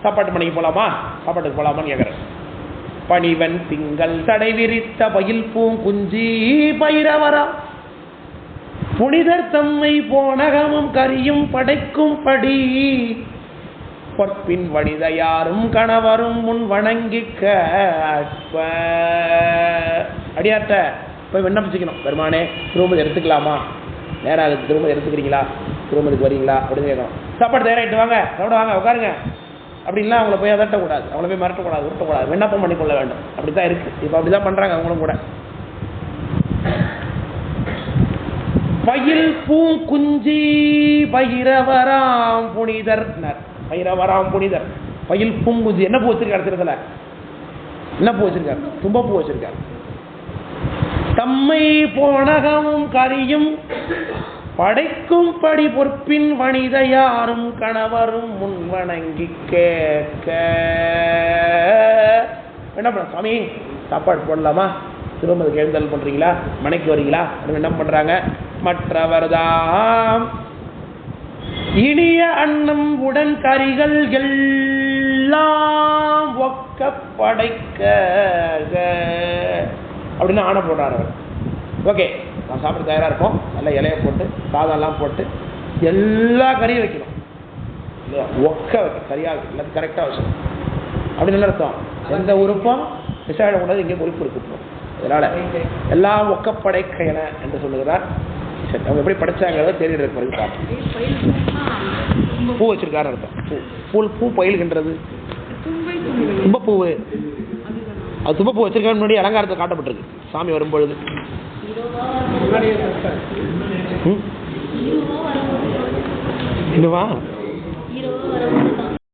சாப்பாட்டு மணிக்கு போகலாமா? சாப்பாட்டுக்கு போகலாமான்னு கேட்குறேன். பணிவன் திங்கள் தடை விரித்த பயில் பூங்குஞ்சி பைரவரா புனிதர் தம்மை போனகமும் கரியும் படைக்கும் படி பொற்பின் வனிதையாரும் கணவரும் முன் வணங்கி அடியார்ட்ட போய் விண்ணப்பிச்சுக்கணும். பெருமானே திருமதி எடுத்துக்கலாமா? நேரம் அதுக்கு திருமதி எடுத்துக்கிறீங்களா? திருமதிக்கு வரீங்களா அப்படின்னு கேட்கணும். சாப்பாடு தயாராகிட்டு வாங்க, சாப்பிட வாங்க, உட்காருங்க அப்படின்லாம் அவங்கள போய் அதட்டக்கூடாது, அவங்கள போய் மிரட்டக்கூடாது, உருட்டக்கூடாது, விண்ணப்பம் பண்ணிக்கொள்ள வேண்டும். அப்படி தான் இருக்குது. இப்போ அப்படி தான் பண்ணுறாங்க அவங்களும் கூட. பயில் பூங்குஞ்சி பைரவராம் புனிதர், பைரவராம் புனிதர். பயில் பூங்குஞ்சி என்ன பூ வச்சிருக்காரு? இடத்துல என்ன பூ வச்சிருக்காரு? தும்பப்பூ வச்சிருக்காரு. தம்மை போனகமும் கரியும் படைக்கும் படி பொற்பின் வனிதையாரும் கணவரும் முன் வணங்கி கேட்க என்ன பண்ண சாமி சாப்பாடு போடலாமா? திருமணத்துக்கு எழுந்தல் பண்றீங்களா? மனைக்கு வரீங்களா? என்ன பண்றாங்க? மற்றவர்தாம் இனிய அன்னம் உடன் கரிகள் எல்லாம் ஒக்க படைக்க அப்படின்னு ஆணை போடுறாரு. ஓகே, நான் சாப்பிட தயாராக இருக்கோம். நல்லா இலையை போட்டு சாதம்லாம் போட்டு எல்லா கறியும் வைக்கணும் இல்லையா? ஒக்க வைக்க சரியாக எல்லாத்தையும் கரெக்டாக வச்சுக்கணும். அப்படி நல்ல அர்த்தம். எந்த உறுப்பும் விசாரிடக்கூடாது, இங்கே உறுப்பு இருக்கணும். அதனால் எல்லாம் ஒக்கப்படைக்க என என்று சொல்லுகிறார். சரி, அவங்க எப்படி படைச்சாங்கிறத தெரியுது. பூ வச்சிருக்காரு அர்த்தம். பூ பயில்கின்றது தும்பப்பூவு. அது தும்பப்பூ வச்சிருக்காரு. முன்னாடி அலங்காரத்தை காட்டப்பட்டிருக்கு சாமி வரும்பொழுது. இன்னுவா